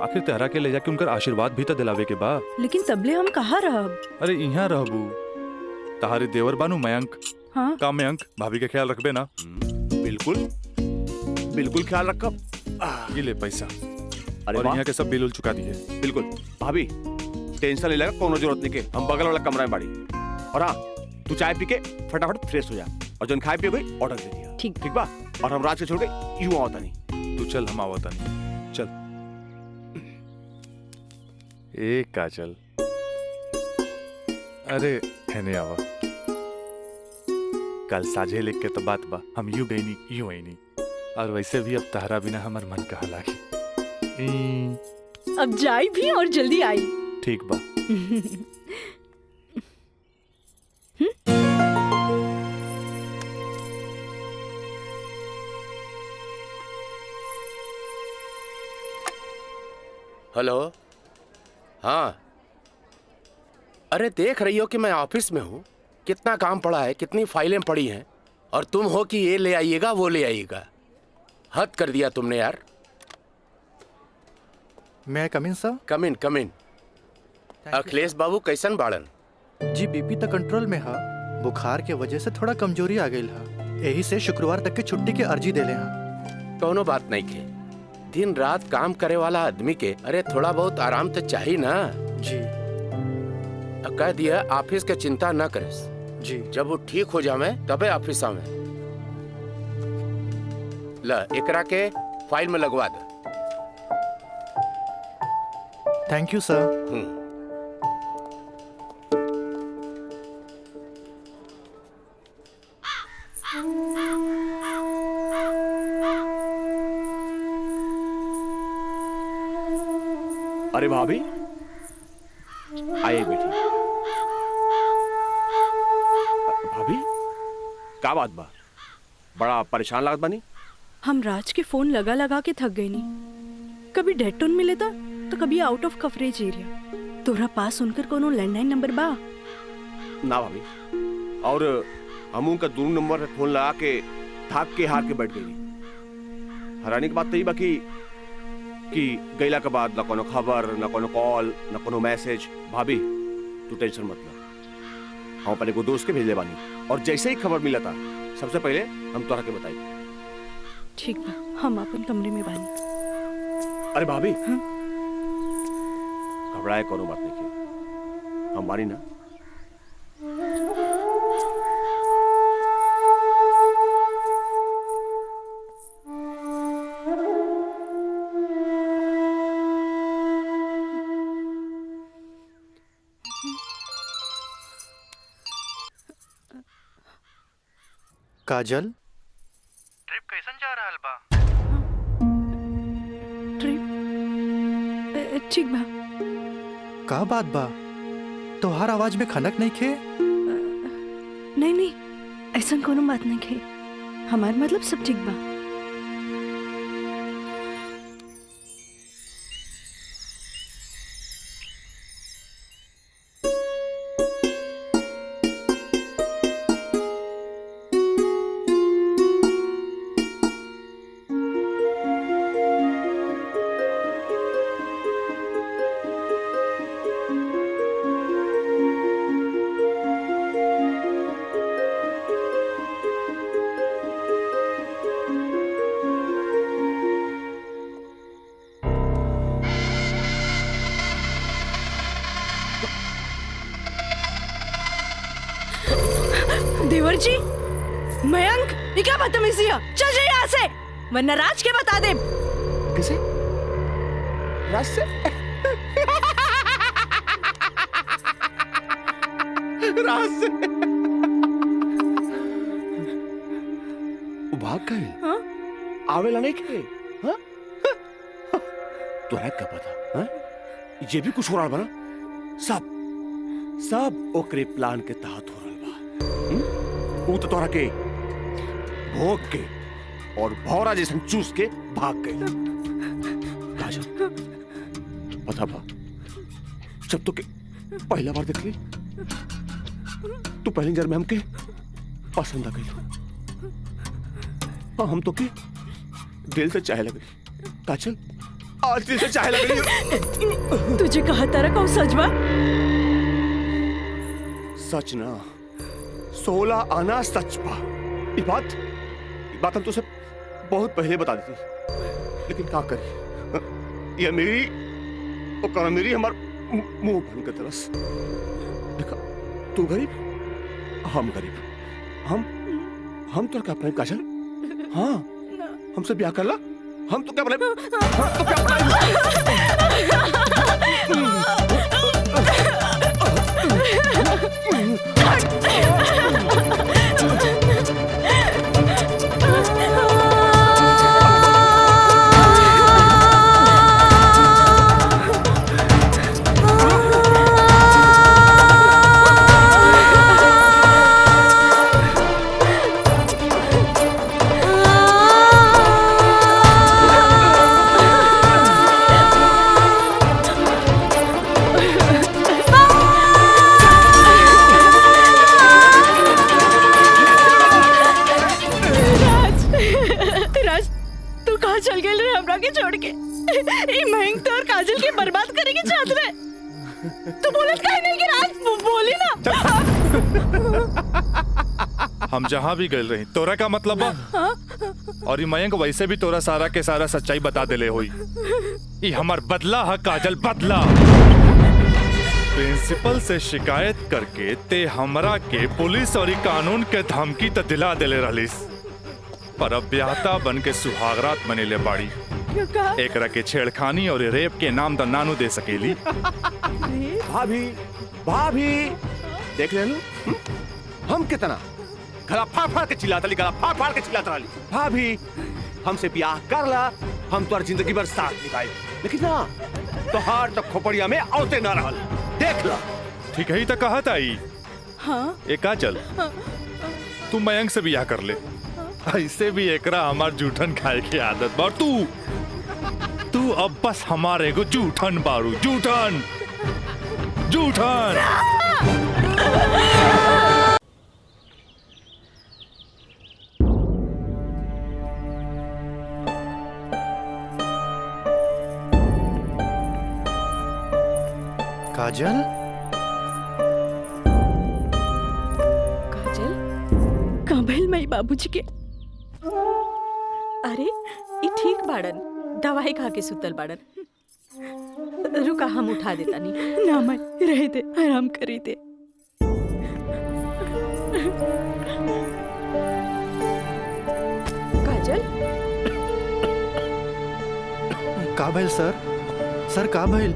आखिर तेहरा के ले जाके उनका आशीर्वाद भी तो दिलावे के बा। लेकिन तबले हम कहाँ रहब? अरे यहाँ रहबू, तहारी देवर बानू मयंक। हाँ? का मयंक भाभी के ख्याल रखबे ना? बिल्कुल बिल्कुल ख्याल रखब। ये ले पैसा। अरे और वाह। यहाँ के सब बिल उल चुका दिए। बिल्कुल भाभी टेंशन ले लगा, कोनो जरूरत नहीं के, हम बगल वाला कमरा में बाड़ी। और हाँ तू चाय पी के फटाफट फ्रेश हो जा और जन खाए पिए गई ऑर्डर दे दिया। ठीक ठीक बा। और हम रात से छोड़ के यूं आवता नहीं। तू चल हम आवता नहीं। चल। ए काजल अरे हेने आवा। कल साझे लिख के तो बात बा, हम यूं गई नहीं यूं आई नहीं। और वैसे भी अब तहरा बिना हमार मन कहा लागी। अब जाई भी और जल्दी आई। ठीक बा। हेलो। हाँ अरे देख रही हो कि मैं ऑफिस में हूँ, कितना काम पड़ा है, कितनी फाइलें पड़ी हैं, और तुम हो कि ये ले आइएगा वो ले आइएगा। हद कर दिया तुमने यार। मैं कम इन सर? कम इन। अखिलेश बाबू कैसन बाड़न? जी बीपी तो कंट्रोल में है, बुखार के वजह से थोड़ा कमजोरी आ गई है, यही से शुक्रवार तक की छुट्टी की अर्जी दे ले हैं। कोनो बात नहीं के, दिन रात काम करे वाला आदमी के अरे थोड़ा बहुत आराम तो चाहिए ना। जी कह दिया ऑफिस के चिंता न करे जी। जब वो ठीक हो जावे तबे ऑफिस आवे। ला एकरा के फाइल में लगवा दे। थैंक यू सर। अरे भाभी आइए बेटी। भाभी का बात बा, बड़ा परेशान लागत बानी? हम राज के फोन लगा लगा के थक गई नहीं। कभी डेड टोन मिले था तो कभी आउट ऑफ कवरेज एरिया। तोरा पास उनकर कोनो लैंडलाइन नंबर बा? ना भाभी, और हम उनका दूर नंबर पे फोन लगा के थाक के हार के बैठ गई। हैरानी की बात तो ये बाकी कि गैला के बाद ना कोनो खबर, ना कोनो कॉल, ना कोनो मैसेज। भाभी तू टेंशन मत ले, हम अपने को दोस्त के भेजले बानी, और जैसे ही खबर मिला था सबसे पहले हम तोरा के बताई। ठीक बा, हम अपन कमरे में बानी। अरे भाभी घबराए कोनो बात नहीं की, हम बानी ना। काजल ट्रिप कैसन जा रहल बा? ट्रिप ठीक बा। का बात बा, तोहार आवाज में खनक नहीं खे? नहीं ऐसा कोनो बात नहीं खे, हमार मतलब सब ठीक बा। देवर जी, मयंक, ये क्या बदतमीजी है? चल जाइए यहाँ से, वरना राज के बता दे। किसे? राज से? राज से? वो भाग गए? हाँ? आवेला नहीं के? हाँ? तुहरा क्या पता? हाँ? ये भी कुछ हो रहा बना? सब ओकरे प्लान के तहत हो रहा बा। वो तो तोरा के भोग के और भौरा जैसन चूस के भाग गए। काजल, पता बा, जब तो के पहला बार देख ली तू पहली नजर में हमके पसंद आ गई। हाँ, हम तो के दिल से चाहे लगे। काजल, आज दिल से चाहे लगे। तुझे कहा तारा कौन सजवा? सच ना, 16 आना सच बा। ये बात हम तुझे बहुत पहले बता देती, लेकिन क्या करी, ये मेरी और मेरी हमार मुंह बन के तरस। देखा, तू गरीब, हम गरीब, हम तो क्या अपने काजल? हाँ, हमसे ब्याह कर ला, हम तो क्या अपने, हम तो क्या हम जहाँ भी गए रही तोरा का मतलब बा? और ये मयंक वैसे भी तोरा सारा के सारा सच्चाई बता देले होई। ये हमार बदला है काजल, बदला। प्रिंसिपल से शिकायत करके ते हमरा के पुलिस और कानून के धमकी तो दिला देले रहलिस, पर अब ब्याहता बन के सुहागरात मनेले बाड़ी। एक रखे छेड़खानी और रेप के नाम द नानू दे सकेली। भाभी देख ले लो, हम कितना गला फाड़ के चिल्लाता रही। भाभी, हमसे ब्याह कर ला, हम तो जिंदगी भर साथ निभाए, लेकिन ना तोहार तो खोपड़िया में औते ना रहल। देख ला। ठीक है ही तो कहा ताई। हाँ? ए काजल, तू मयंक से ब्याह कर ले, ऐसे भी एकरा हमार जूठन खाए की आदत बा। तू अब बस हमारे को जूठन बारू, जूठन। काजल, काजल, कहाँ भइल माई बाबूजी के? अरे ये ठीक बाड़न, दवाई खा के सुतल बाड़न। रुका, हम उठा देता नहीं। ना माई, रह दे, आराम करी दे। काजल, का भइल सर? सर का भइल?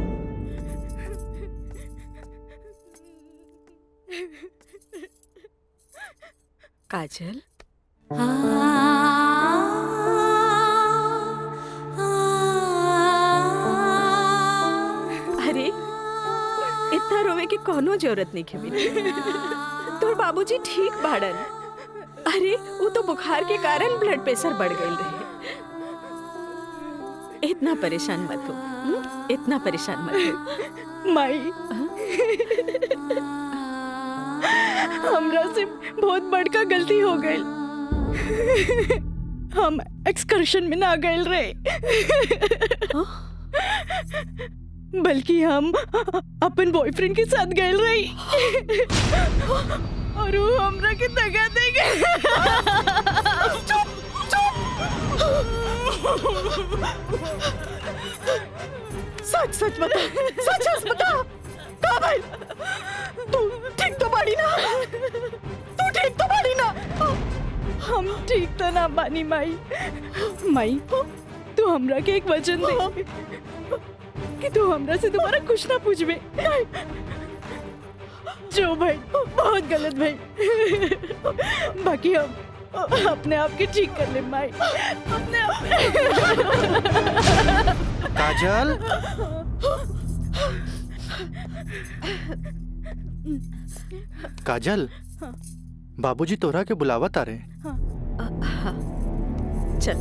काजल, अरे इतना रोवे की कोनो जरूरत नहीं है। तोर बाबूजी ठीक बाड़न। अरे वो तो बुखार के कारण ब्लड प्रेशर बढ़ गई रहे। इतना परेशान मत हो, इतना परेशान मत हो माई। हमरा से बहुत बड़का गलती हो गई। हम एक्सकर्शन में ना गए रहे, बल्कि हम अपन बॉयफ्रेंड के साथ गए रही। और वो हमरा के दगा दे गए। सच सच बता, सच सच बता, का भाई? तू ठीक तो बाड़ी ना? तू ठीक तो बाड़ी तो ना बानी माई। माई तू हमरा के एक वचन दे कि तू हमरा से दोबारा कुछ ना पूछबे। जो भाई बहुत गलत भाई, बाकी हम अपने आप के ठीक कर ले माई, अपने आप। काजल, काजल, बाबूजी तोरा के बुलावत आ रहे। चल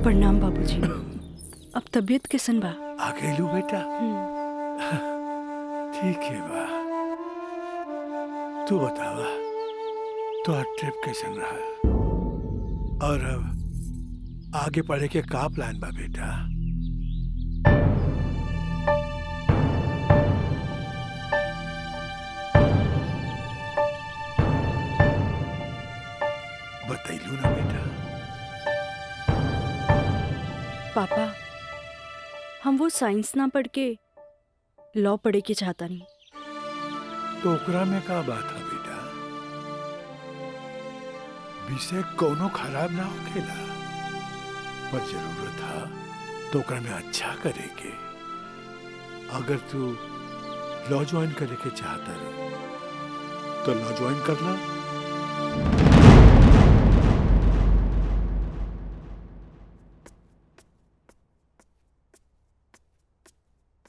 प्रणाम बाबूजी। अब तबीयत कैसन बा? आ गइलू बेटा? ठीक है बा। तू बतावा तो ट्रिप कैसन रहा और अब आगे पढ़े के का प्लान बा बेटा? बतैलू ना बेटा? पापा हम वो साइंस ना पढ़ के लॉ पढ़े के चाहता नहीं। तो ओकरा में का बात है बेटा? विषय कोनो खराब ना होखेला, पर जरूरत है तो ओकरा में अच्छा करे के। अगर तू लॉ ज्वाइन करे के चाहता रहो तो लॉ ज्वाइन कर ला।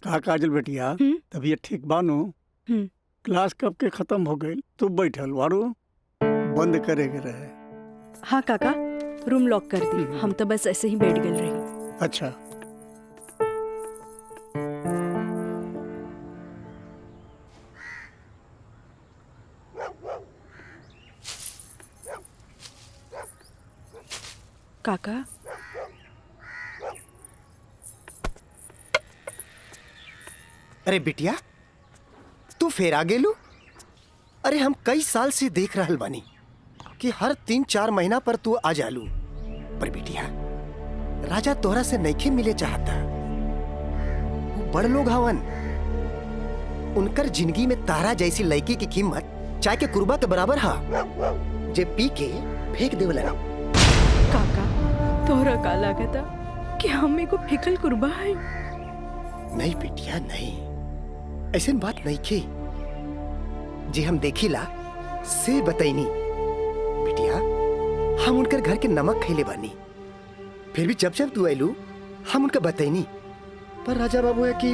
का काजल बेटिया, तबीयत ठीक बानो? क्लास कब के खत्म हो गई? तू बैठल वारू बंद करे के रहे। हाँ काका, रूम लॉक कर दी। हम तो बस ऐसे ही बैठ गए रही। अच्छा। काका अरे बिटिया, तू फिर आ गेलू? अरे हम कई साल से देख रहल बानी कि हर 3-4 महीना पर तू आ जालू। पर बिटिया, राजा तोहरा से नइखे मिले चाहता। वो बड़ लोग हवन, उनकर जिंदगी में तारा जैसी लड़की की कीमत चाय के कुर्बा के बराबर हा, जे पी के फेंक देवला। काका तोहरा का लागता कि हमें को फेकल कुर्बा है? नहीं बिटिया नहीं, ऐसी बात नहीं की। जे हम देखिला से बताइनी बिटिया, हम उनकर घर के नमक खैले बानी। फिर भी जब जब तू आयलू हम उनका बताइनी, पर राजा बाबू है कि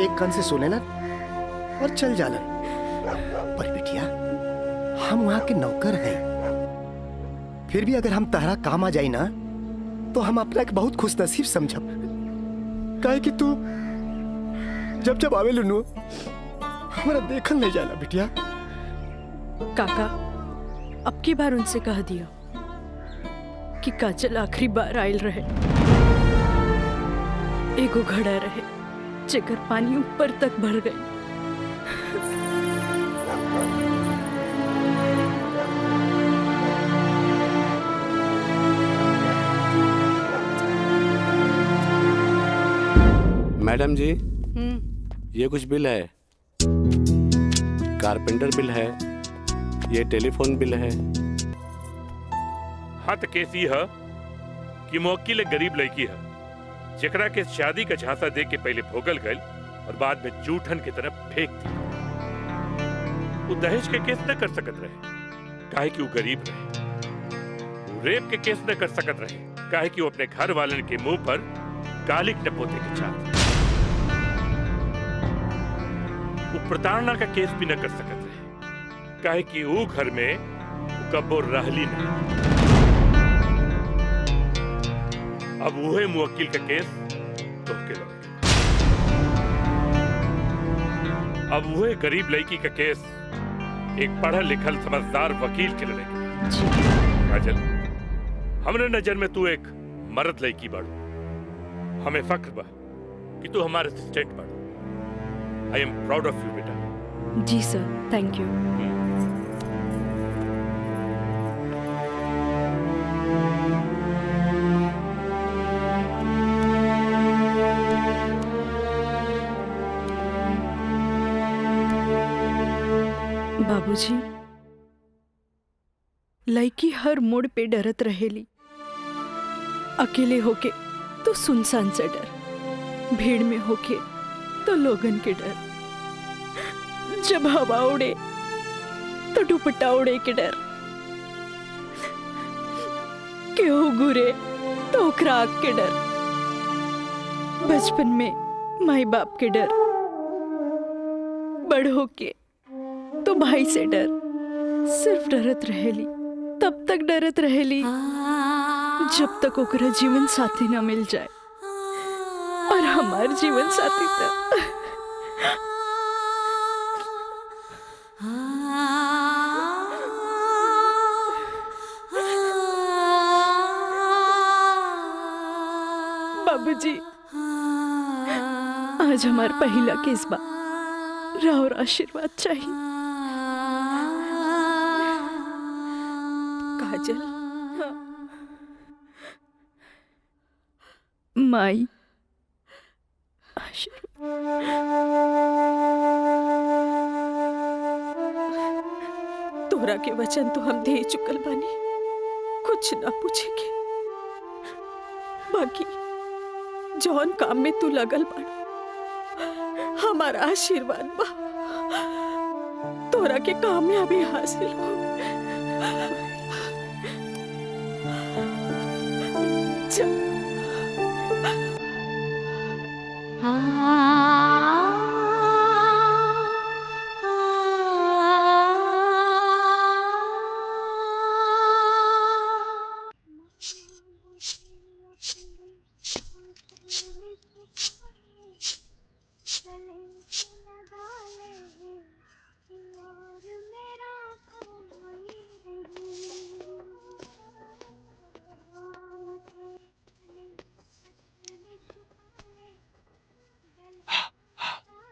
एक कान से सुनेला और चल जालन। पर बिटिया, हम वहां के नौकर हैं। फिर भी अगर हम तारा काम आ जाई ना तो हम अपना एक बहुत खुश नसीब समझब। काहे कि तू जब जब आवे लुनू हमारा देखल नहीं जाला बिटिया। काका अब की बार उनसे कह दिया कि काजल आखिरी बार आयल रहे, एगो घड़ा रहे जेकर पानी ऊपर तक भर गई। मैडम जी, ये कुछ बिल है, कारपेंटर बिल है, ये टेलीफोन बिल है। हाँ तो कैसी है कि मुवक्किल एक गरीब लड़की है जेकरा के शादी का झांसा दे के पहले भोगल गई और बाद में जूठन की तरफ फेंक दी। वो दहेज के केस न कर सकत रहे काहे कि वो गरीब रहे। वो रेप के केस न कर सकत रहे काहे कि वो अपने घर वाले के मुंह पर गालिक न पोते के चाहते। वो प्रताड़ना का केस भी न कर सकत रहे काहे कि वो घर में कब्बो रहली नहीं। अब वही मुवक्किल का केस तो के लगे। अब वही गरीब लड़की का केस एक पढ़ा लिखल समझदार वकील के लड़ेगा। काजल, हमरे नजर में तू एक मर्द लड़की बाड़ू, हमें फक्र बा कि तू हमारे असिस्टेंट बाड़ू। आई एम प्राउड ऑफ यू बेटा। जी सर, थैंक यू। बाबूजी, लड़की हर मोड़ पे डरत रहेली। अकेले होके तो सुनसान से डर, भीड़ में होके तो लोगन के डर, जब हवा उड़े तो दुपट्टा उड़े के डर, केहू घूरे तो ओकरा आग के डर, बचपन में माई बाप के डर, बड़ होके तो भाई से डर। सिर्फ डरत रहेली, तब तक डरत रहेली जब तक ओकरा जीवन साथी ना मिल जाए। और हमार जीवन साथी तो बाबूजी, आज हमार पहला केस बा, राउर आशीर्वाद चाहिए। काजल, माई तोरा के वचन तो हम दे चुकल बानी, कुछ ना पूछेगे। बाकी जौन काम में तू लगल बाड़ा, हमारा आशीर्वाद बा तोरा के कामयाबी हासिल हो।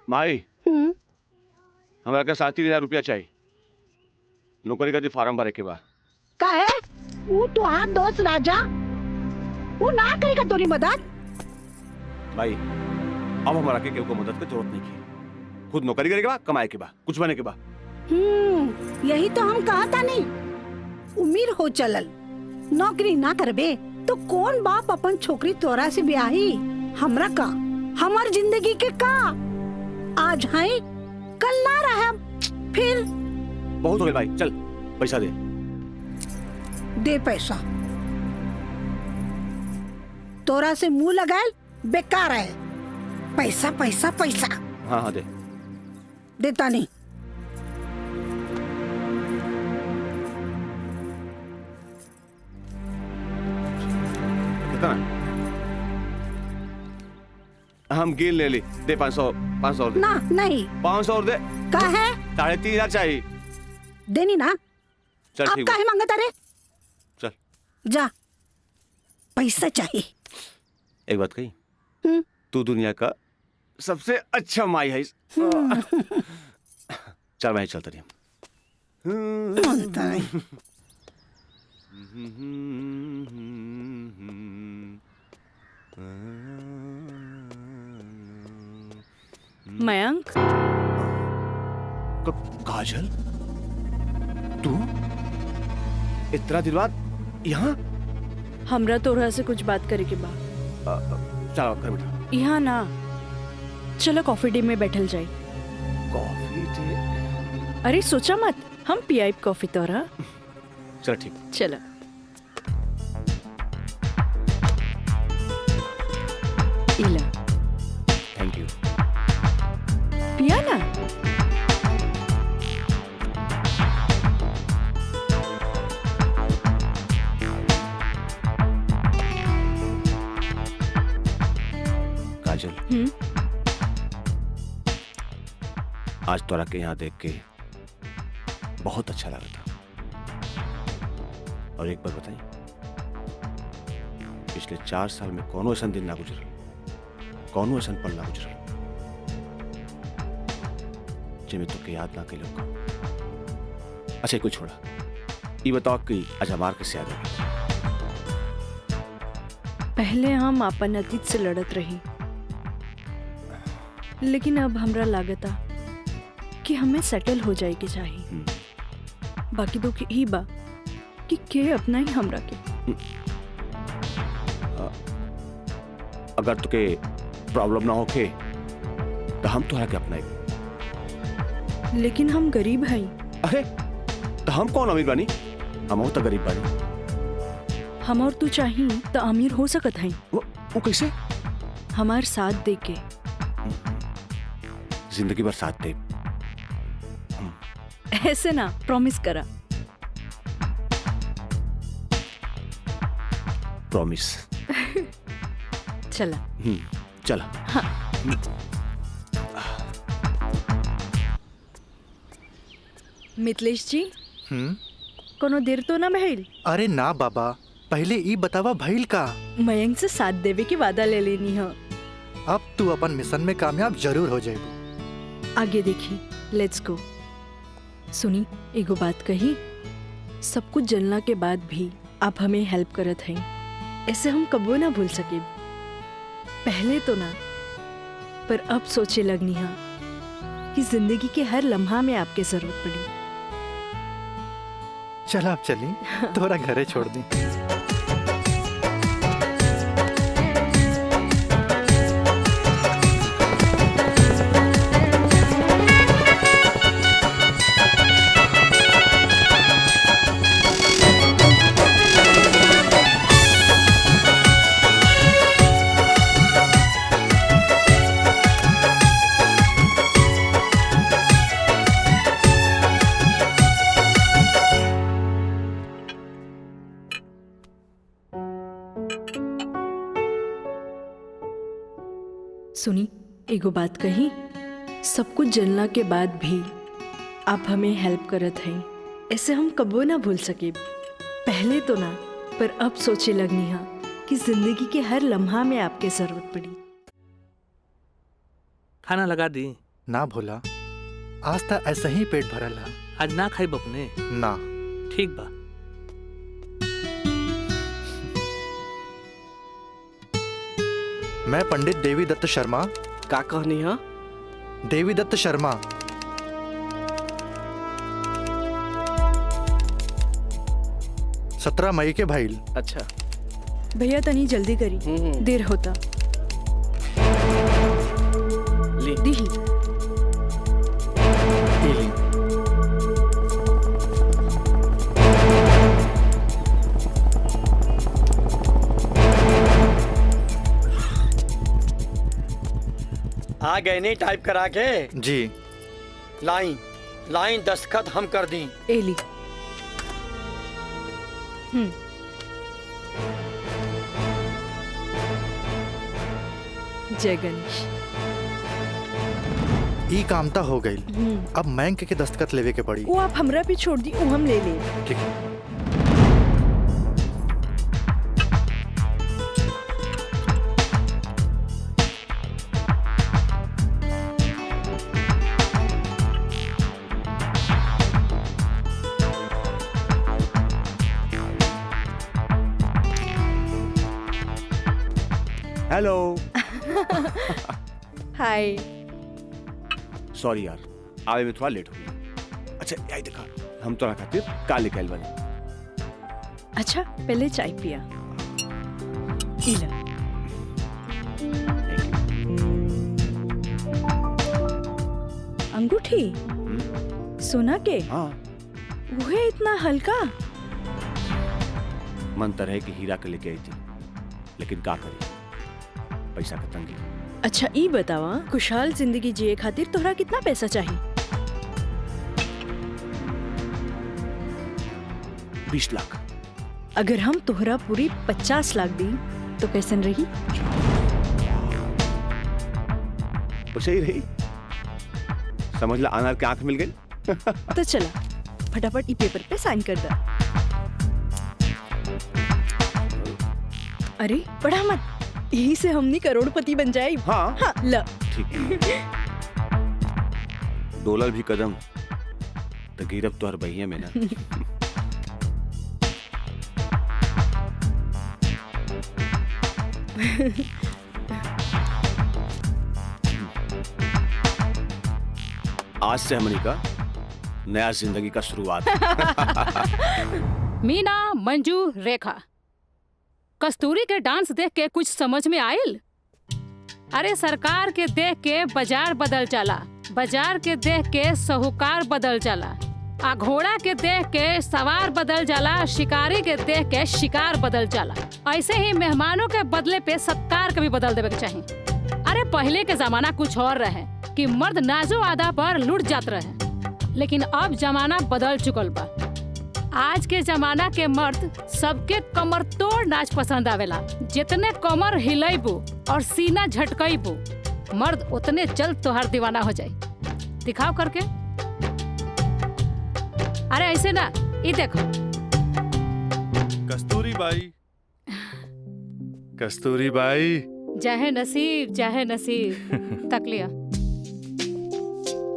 माई, हमरा के 30,000 रुपया चाहिए, नौकरी का फार्म भरे के बाद। का है वो तो हाँ दोस्त राजा, वो ना करेगा तोरी मदद। भाई, अब हमारा के केहू को मदद की जरूरत नहीं की, खुद नौकरी करे के बाद, कमाए के बाद, कुछ बने के बाद। यही तो हम कहा था नहीं, उम्मीद हो चलल, नौकरी ना करबे तो कौन बाप अपन छोकरी तोरा से ब्याही। हमरा का, हमार जिंदगी के का, आज है कल ना रहा, फिर बहुत हो गया भाई, चल पैसा दे। दे पैसा, तोरा से मुंह लगाए बेकार है। पैसा पैसा पैसा। हाँ हाँ दे। देता नहीं। कितना? हम गिन ले ली, दे 500 500 दे। ना नहीं, 500 और दे। का है? 3,500 चाहिए। देनी ना। चल अब ठीक काहे मांगता रे? चल जा, पैसा चाहिए। एक बात कही, तू दुनिया का सबसे अच्छा माई है। चल मैं चलता रही। मयंक, काजल, तू इतना दिन बाद यहाँ? हमरा तोरा से कुछ बात करे के बा। चलो कर बेटा। यहाँ ना, चलो कॉफी डे में बैठल जाए। Coffee day? अरे सोचा मत, हम पियाई कॉफी तोरा। चल ठीक। चलो। इला। Thank you. पिया ना। काजल, आज तोरा के यहाँ देख के बहुत अच्छा लगा था। और एक बार बताई, पिछले 4 साल में कोनो ऐसा दिन ना गुजरल, कोनो ऐसा पल ना गुजरल जिसमें तुके याद ना के लोग। अच्छा कुछ छोड़ा, ये बताओ कि आज हमार किससे याद है? पहले हम अपन अतीत से लड़त रही, लेकिन अब हमरा लागता कि हमें सेटल हो जाए के चाहिए। बाकी तो ही बा कि के अपना ही हमरा के। अगर तुके प्रॉब्लम ना होके तो हम तो है के अपना ही। लेकिन हम गरीब हैं। अरे तो हम कौन अमीर बानी? हम तो गरीब बानी। हम और तू चाहिए तो अमीर हो सकत हैं। वो कैसे? हमार साथ दे के। जिंदगी भर साथ दे। ऐसे ना, प्रॉमिस करा। प्रॉमिस। चला। चला। हाँ। मिथिलेश जी, कोनो देर तो ना भइल? अरे ना बाबा, पहले ई बतावा भइल का? मयंक से साथ देवे की वादा ले लेनी है। अब तू अपन मिशन में कामयाब जरूर हो जाएगी। आगे देखी, लेट्स गो। सुनी, एगो बात कही, सब कुछ जानला के बाद भी आप हमें हेल्प करत हैं, ऐसे हम कबो ना भूल सके। पहले तो ना, पर अब सोचे लगनी है कि जिंदगी के हर लम्हा में आपकी जरूरत पड़ी। चल आप चली, थोड़ा घरे छोड़ दी। सुनी, एगो बात कही, सब कुछ जानला के बाद भी आप हमें हेल्प करत हैं, ऐसे हम कबो ना भूल सके। पहले तो ना, पर अब सोचे लगनी है कि जिंदगी के हर लम्हा में आपके जरूरत पड़ी। खाना लगा दी? ना भोला, आज तक ऐसा ही पेट भरल है। आज ना खाई बपने? ना। ठीक बा। मैं पंडित देवी दत्त शर्मा। का कहनी है? देवी दत्त शर्मा। सत्रह मई के भाईल। अच्छा भैया तनी जल्दी करी, देर होता। ली। दीही। आ गए नहीं टाइप करा के? जी। लाइन लाइन दस्तखत हम कर दी। एली। जय गणेश। ई कामता हो गई। अब बैंक के दस्तखत लेवे के पड़ी। वो आप हमरा पे छोड़ दी, वो हम ले ले। ठीक है। हेलो। हाय। सॉरी यार, आवे में थोड़ा लेट हो गया। अच्छा यही देखा, हम तो खातिर काले कैल बने। अच्छा पहले चाय पिया। इला। अंगूठी सोना के? हाँ। वो है इतना हल्का? मन तो रहे कि हीरा के लेके आई थी, लेकिन का करी, पैसा का तंगी। अच्छा ई बतावा, खुशहाल जिंदगी जिए खातिर तोहरा कितना पैसा चाहिए? 20 लाख। अगर हम तोहरा पूरी 50 लाख दी तो कैसन रही? वैसे ही रही। समझ ला, अनार की आंख मिल गई। तो चला फटाफट ई पेपर पे साइन कर दे। अरे पढ़ा मत, यही से हमनी करोड़पति बन जाए। हाँ हाँ ल डोलर भी कदम तो गिरब तो हर बहिया में ना। आज से हमनी का नया जिंदगी का शुरुआत। मीना, मंजू, रेखा, कस्तूरी के डांस देख के कुछ समझ में आयल? अरे सरकार के देख के बाजार बदल जाला, बाजार के देख के साहूकार बदल जाला, आ घोड़ा के देख के सवार बदल जाला, शिकारी के देख के शिकार बदल जाला। ऐसे ही मेहमानों के बदले पे सत्कार कभी बदल देवे के चाहिए। अरे पहले के जमाना कुछ और रहे कि मर्द नाजो आदा पर लुट जात रहे, लेकिन अब जमाना बदल चुकल बा। आज के जमाना के मर्द सबके कमर तोड़ नाच पसंद आवेला। जितने कमर हिलाइबू और सीना झटकइबू, मर्द उतने जल्द तोहार दीवाना हो जाए। दिखाओ करके। अरे ऐसे ना, ये देखो। कस्तूरी बाई, कस्तूरी बाई। चाहे नसीब, चाहे नसीब। तक लिया।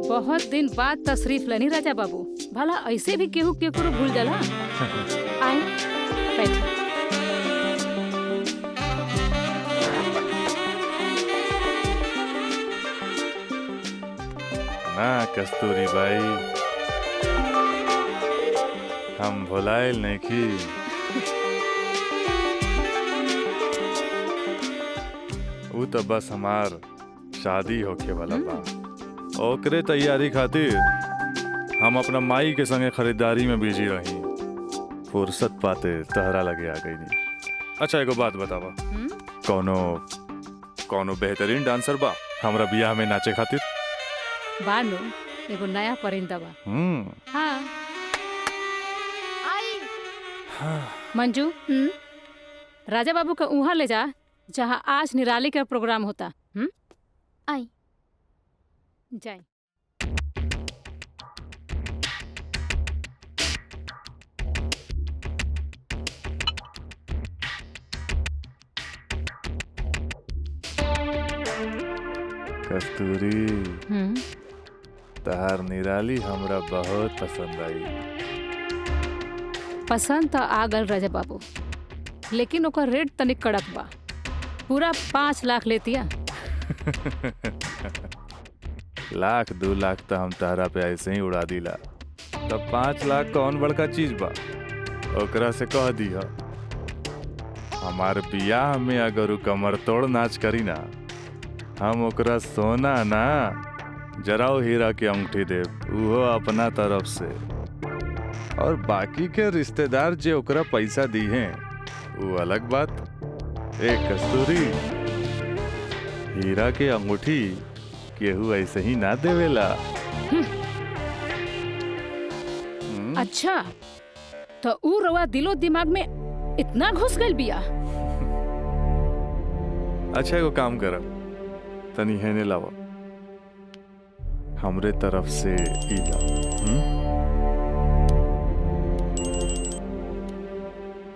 बहुत दिन बाद तशरीफ लेनी राजा बाबू। भला ऐसे भी केहू केकरो भूल जाला? आए बैठ। ना कस्तूरी बाई, हम भुलाइल नहीं की। वो तो बस हमार शादी होके वाला बा। ओकरे तैयारी खातिर हम अपना माई के संगे खरीदारी में बिजी रही। फुर्सत पाते तहरा लगे आ गई नहीं। अच्छा एगो बात बतावा, कौनो बेहतरीन डांसर बा हमरा बियाह में नाचे खातिर? बानो एगो नया परिंदा बा। हाँ। मंजू, राजा बाबू का उहाँ ले जा जहाँ आज निराली का प्रोग्राम होता। आई जाए। कस्तूरी, तहार निराली हमरा बहुत पसंद आई। पसंद तो आ गल राजा बाबू, लेकिन ओकर रेट तनिक कड़क बा। पूरा 5 लाख लेतिया। लाख 2 लाख तो हम तहरा पे ऐसे ही उड़ा दिला। तब 5 लाख कौन बड़का चीज बा? ओकरा से कह दिया हमार बियाह में अगर कमर तोड़ नाच करी ना, हम ओकरा सोना ना जराओ हीरा के अंगूठी देव, उहो अपना तरफ से। और बाकी के रिश्तेदार जे ओकरा पैसा दी हैं वो अलग बात। एक कस्तूरी, हीरा के अंगूठी केहू ऐसे ही ना देवेला। अच्छा, तो ऊ रवा दिलो दिमाग में इतना घुस गइल बिया। अच्छा एगो काम कर, तनी हेने लावा, हमरे तरफ से ई ला।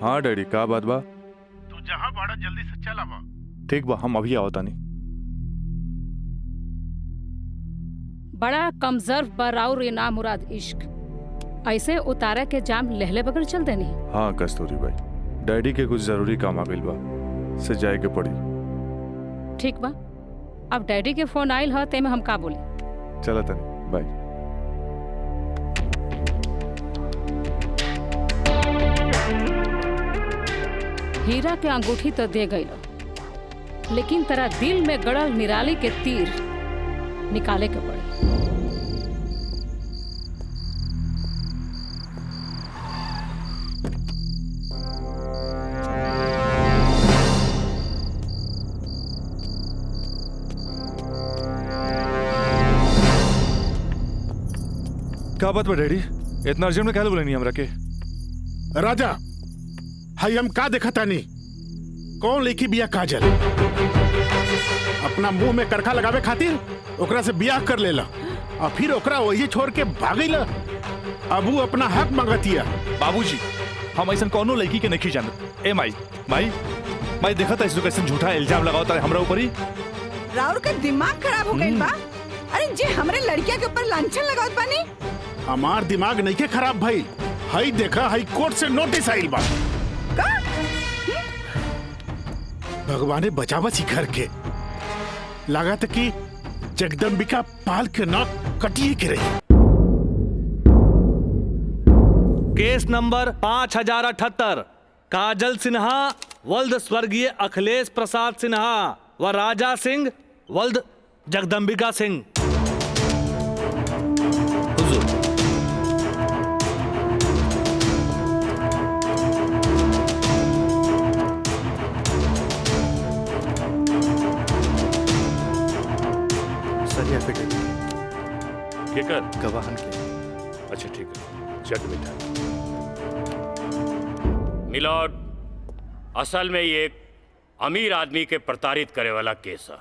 हाँ डैडी, का बात बा? तू जहाँ बड़ा जल्दी से चल आवा। ठीक बा, हम अभी आवतानी। बड़ा कमजोर बराउर ना मुराद इश्क, ऐसे उतारा के जाम लहले बगैर चल देनी। हाँ कस्तूरी भाई, डैडी के कुछ जरूरी काम आ गइल बा, से जाए के पड़ी। ठीक बा, अब डैडी के फोन आइल ह तेमे हम का बोली। चला तनी, बाय। हीरा के अंगूठी तो दे गई, लेकिन तेरा दिल में गड़ल निराली के तीर निकाले के पड़ी। क्या बात बा डैडी, इतना अर्जेंट में क्या बोले नहीं हमरा के? राजा, हाई हम का देखा तानी? कौन लेखी बिया काजल? अपना मुंह में करखा लगावे खातिर ओकरा से बियाह कर लेला और फिर ओकरा वही छोड़ के भागीला। अब वो अपना हक मांगतिया। बाबूजी, हम ऐसा कौनो लड़की के नहीं जानत। ए माई, मैं देखा था इसको कैसे झूठा इल्जाम लगाओ था हमरा ऊपर ही। राउर का दिमाग खराब हो गई बा। अरे जे हमरे लड़किया के ऊपर लांछन लगावत बानी। हमार दिमाग नहीं के खराब भाई, हाई देखा हाई कोर्ट से नोटिस आइल बा। भगवाने बचावा सी घर के, लगा था कि जगदम्बिका पाल के नाक कटिए के रही। केस नंबर 5078, काजल सिन्हा वल्द स्वर्गीय अखिलेश प्रसाद सिन्हा व राजा सिंह वल्द जगदम्बिका सिंह। सर एफिडेविट केकर गवाहन के। अच्छा ठीक है, चट बेटा। मिलॉर्ड, असल में ये एक अमीर आदमी के प्रताड़ित करे वाला केस है।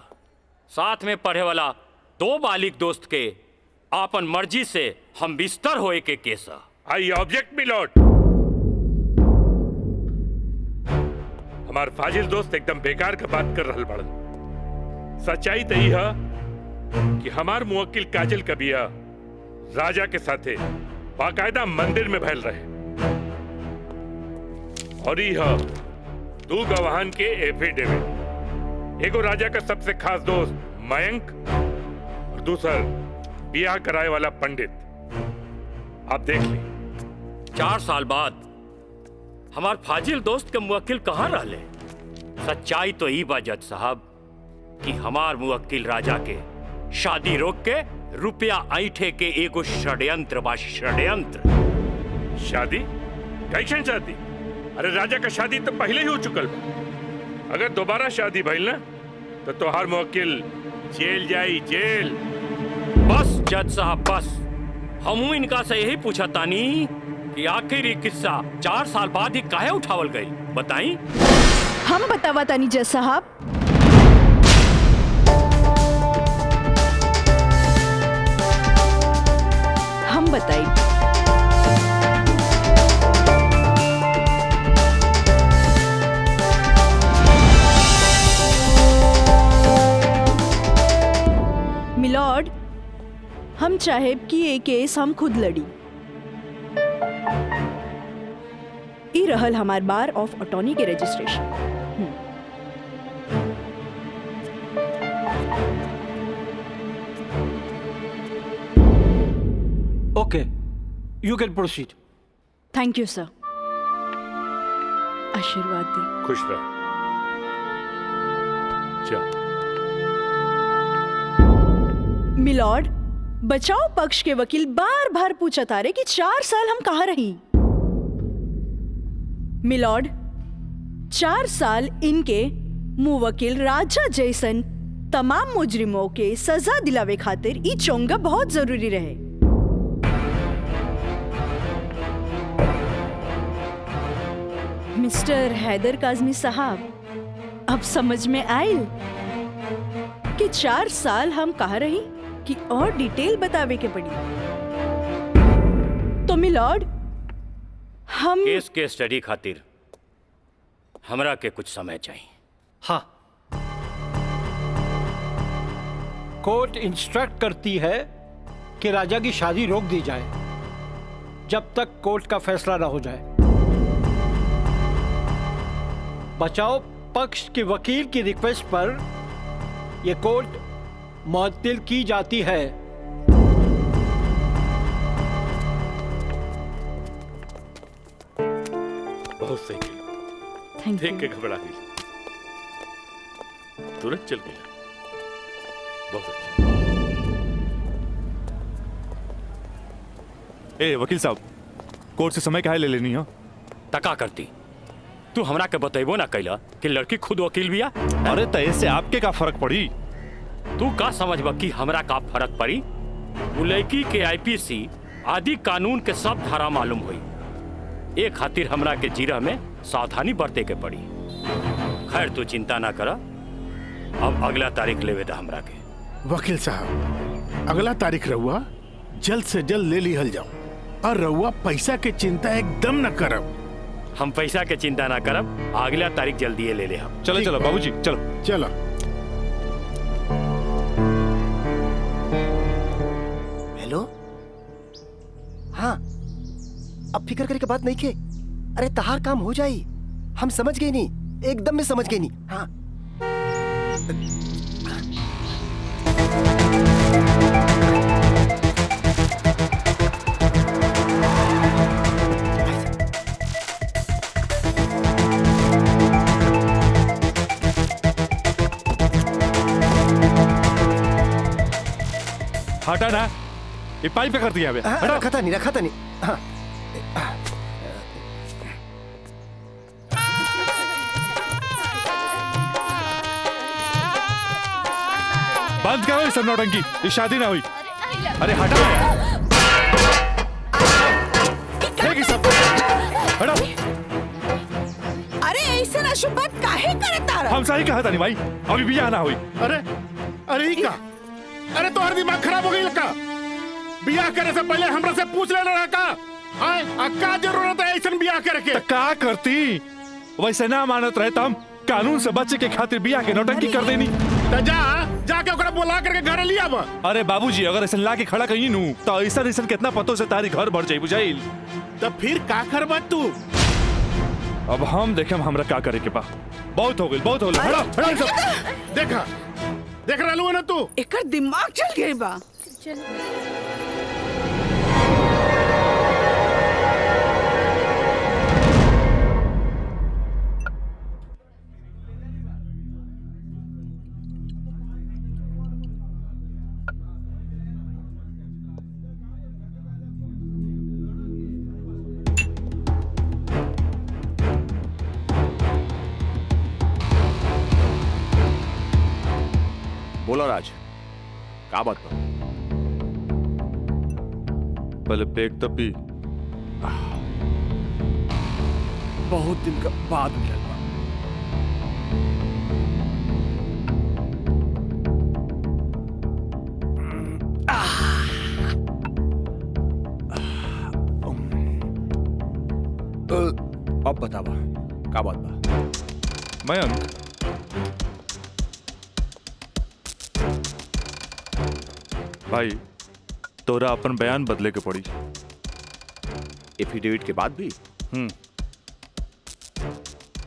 साथ में पढ़े वाला 2 बालिग दोस्त के आपन मर्जी से हम बिस्तर होए के केस है। I object my lord. हमार फाजिल दोस्त एकदम बेकार का बात कर रहल बड़न। सच्चाई तो यह है कि हमार मुवक्किल काजल का बिया राजा के साथे बाकायदा मंदिर में भैल रहे, और यह 2 गवाहन के एफिडेविट, एगो राजा का सबसे खास दोस्त मयंक और दूसर बियाह कराए वाला पंडित। आप देख ली। 4 साल बाद हमार फाजिल दोस्त के मुवक्किल कहाँ रहले? सच्चाई तो ई बा जज साहब कि हमार मुवक्किल राजा के शादी रोक के रुपया ऐठे के एगो षड्यंत्र बा, षड्यंत्र। शादी? कैसन शादी? अरे राजा का शादी तो पहले ही हो चुकल बा। अगर दोबारा शादी भइल ना तो तोहार मुवक्किल जेल जाई, जेल। बस जज साहब बस, हमू इनका से यही पूछा तानी कि आखिर ये किस्सा 4 साल बाद ही काहे उठावल गई, बताई। हम बतावा तानी जज साहब। हम बताई। मिलॉर्ड, हम चाहे कि ये केस हम खुद लड़ी। ई रहल हमार बार ऑफ अटॉर्नी के registration. Okay, you can proceed. Thank you sir. आशीर्वाद दी। खुश रह। जा। मिलॉर्ड, बचाव पक्ष के वकील बार बार पूछा तारे कि 4 साल हम कहाँ रही। मिलॉर्ड, 4 साल इनके मुवक्किल राजा जैसन तमाम मुजरिमों के सजा दिलावे खातिर ई चोंगा बहुत जरूरी रहे। मिस्टर हैदर काज़मी साहब, अब समझ में आयल कि 4 साल हम कहाँ रही कि और डिटेल बतावे के पड़ी। तो मिलॉर्ड, हम केस के स्टडी खातिर हमरा के कुछ समय चाहिए। हाँ, कोर्ट इंस्ट्रक्ट करती है कि राजा की शादी रोक दी जाए जब तक कोर्ट का फैसला ना हो जाए। बचाव पक्ष के वकील की रिक्वेस्ट पर यह कोर्ट मुअत्तिल की जाती है। बहुत सही किया। देख के घबरा गई, तुरंत चल गया। बहुत अच्छा। ए वकील साहब, कोर्ट से समय काहे ले लेनी हो? तका करती तू हमरा के बतेबो ना कैला कि लड़की खुद वकील बिया। अरे तय से आपके का फर्क पड़ी? तू का समझबा कि हमरा का फर्क पड़ी? वो लड़की के आईपीसी आदि कानून के सब धारा मालूम हुई। एक खातिर हमरा के जीरा में सावधानी बरते के पड़ी। खैर तू चिंता ना करा, अब अगला तारीख लेवे दा हमरा के। वकील साहब, अगला तारीख रहुआ जल्द से जल्द ले लिहल जाओ, और रहुआ पैसा के चिंता एकदम न करब। हम पैसा के चिंता ना करब, अगला तारीख जल्दी ले ले हम। चलो चलो बाबूजी, चलो चलो। हेलो, हाँ, अब फिक्र करे के बात नहीं के। अरे तहार काम हो जाई, हम समझ गए नहीं, एकदम में समझ गए नहीं। हाँ हटा ना, ये पाइप पे कर दिया अबे। रखा था नहीं। हाँ बंद करो ये सब नौटंकी, ये शादी ना हुई। अरे हटा यार, सब हटा। अरे ऐसे ना शुभ बात काहे करता रहा? हम सही कहा था नहीं भाई, अभी भी आना हुई। अरे ही का? अरे तो हर दिमाग खराब हो गई लड़का। बियाह करे से पहले हमरा से पूछ ले लड़का, का जरूरत है ऐसा बियाह करे के? का करती? वैसे ना मानत रहे हम कानून से बच्चे के खातिर बियाह के नौटंकी कर देनी। जाके ओकरा बुला करके घर लिया बा। अरे बाबूजी, अगर ऐसा ला के खड़ा कहीं नू तो ऐसा कितना पतों से तारी घर भर जाई बुझाइल। तो फिर का करबा तू? अब हम देखे हमरा का करे के बा। बहुत हो गई, बहुत हो गई। देखा देख रहलू है ना तू? एकर दिमाग चल गई बा। बोला राज, का बात बा? पहले पेट तो पी। बहुत दिन का बाद मिलल बा। अब बतावा का बात बा? मयंक, भाई तोरा अपन बयान बदले के पड़ी। एफिडेविट के बाद भी?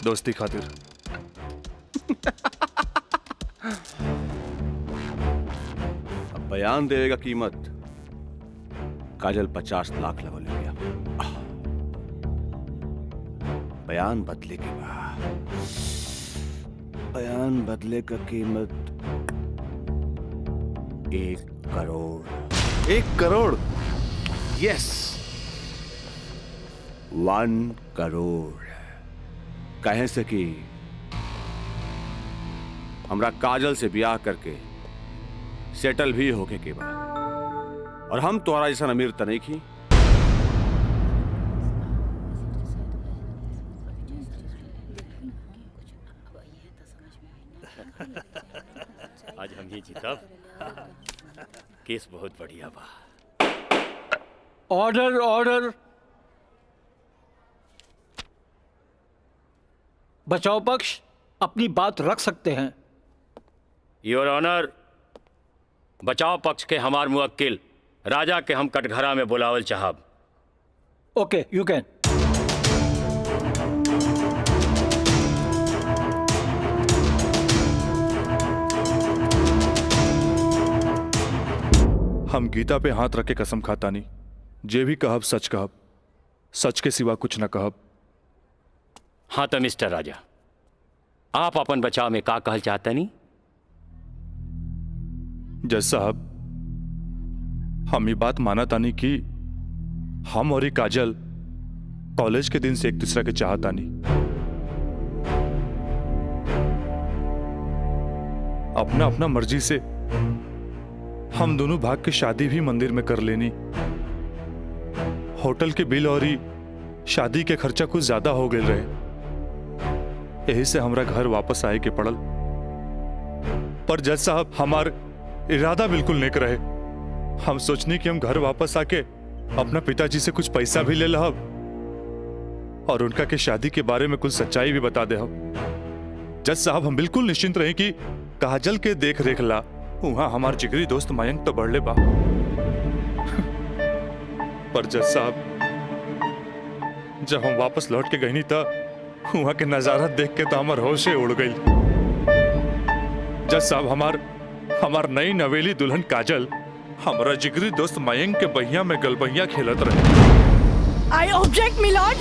दोस्ती खातिर। अब बयान देने का कीमत काजल 50 लाख लगो ले गया। बयान बदले के बाद बयान बदले का कीमत 1 करोड़। 1 करोड़? यस, 1 करोड़। कहे से कि हमरा काजल से ब्याह करके सेटल भी होके के बाद, और हम तोरा जैसा अमीर त नहीं की। आज हम ही जीतब। केस बहुत बढ़िया बा। Order order. बचाव पक्ष अपनी बात रख सकते हैं। योर ऑनर, बचाव पक्ष के हमार मुवक्किल राजा के हम कटघरा में बुलावल चाहब। ओके, यू कैन। हम गीता पे हाथ रख के कसम खाता नहीं, जे भी कहब सच कहब, सच के सिवा कुछ न कहब। हाँ तो मिस्टर राजा, आप अपन बचाव में का कहल चाहते नहीं? जज साहब, हम ये बात माना तानी कि हम और ये काजल कॉलेज के दिन से एक दूसरे के चाहता नहीं। अपना अपना मर्जी से हम दोनों भाग के शादी भी मंदिर में कर लेनी। होटल के बिल और ही शादी के खर्चा कुछ ज्यादा हो गए रहे, यही से हमरा घर वापस आए के पड़ल। पर जज साहब, हमार इरादा बिल्कुल नेक रहे। हम सोचनी कि हम घर वापस आके अपना पिताजी से कुछ पैसा भी ले लहब और उनका के शादी के बारे में कुछ सच्चाई भी बता दे हम। जज साहब हम बिल्कुल निश्चिंत रहे कि काजल के देख रेख ला वहां हमार जिगरी दोस्त मयंक तो बढ़ले बा। पर जज साहब जब हम वापस लौट के गई था वहां के नजारा देख के तो हमार होशे उड़ गई। जज साहब हमार नई नवेली दुल्हन काजल हमारा जिगरी दोस्त मयंक के बहिया में गलबहिया खेलत रहे। I object my lord.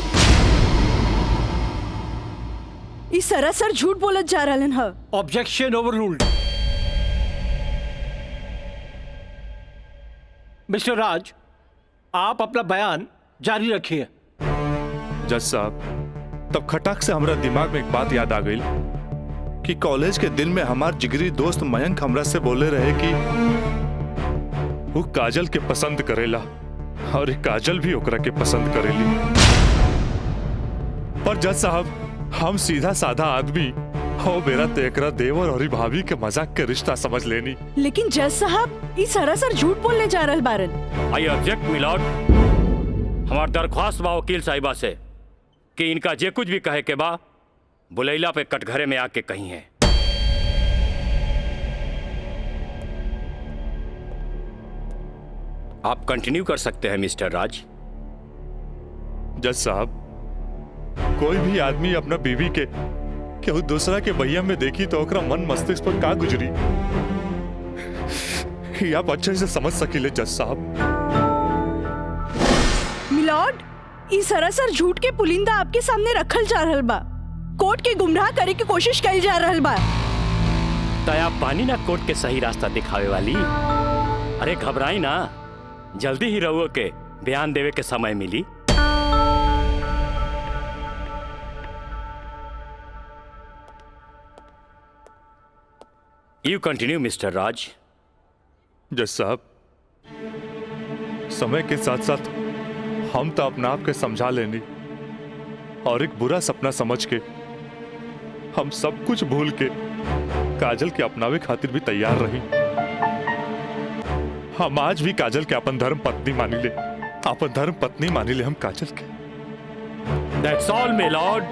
ई सरासर झूठ बोलत जा रहलन ह। Objection overruled. मिस्टर राज, आप अपना बयान जारी रखिए। जज साहब तब खटाक से हमारा दिमाग में एक बात याद आ गई कि कॉलेज के दिन में हमार जिगरी दोस्त मयंक हमरा से बोले रहे कि वो काजल के पसंद करेला और काजल भी ओकरा के पसंद करेली। पर जज साहब हम सीधा साधा आदमी हो मेरा तेकरा देवर और भाभी के मजाक के रिश्ता समझ लेनी। लेकिन जज साहब ई सरासर झूठ बोलने जा रहल बारन। I object my lord. हमार दरख्वास्त बा वकील साहिबा से कि इनका जे कुछ भी कहे के बा बुलैला पे कटघरे में आके कही है। आप कंटिन्यू कर सकते हैं मिस्टर राज। जज साहब कोई भी आदमी अपना बीवी के केहू दूसरा के बहिया में देखी तो ओकरा मन मस्तिष्क पर का गुजरी ये आप अच्छे से समझ सकीले जज साहब। मिलॉर्ड, ई सरासर झूठ के पुलिंदा आपके सामने रखल जा रहल बा। कोर्ट के गुमराह करे की कोशिश कइल जा रहल बा। तया पानी ना कोर्ट के सही रास्ता दिखावे वाली। अरे घबराई ना, जल्दी ही रहुओ के बयान देवे के समय मिली। यू कंटिन्यू मिस्टर राज। जज साहब समय के साथ साथ हम तो अपना आप के समझा लेनी और एक बुरा सपना समझ के हम सब कुछ भूल के काजल के अपनावे खातिर भी तैयार रही। हम आज भी काजल के अपन धर्म पत्नी मानी ले, अपन धर्म पत्नी मानी ले हम काजल के। That's all, my lord।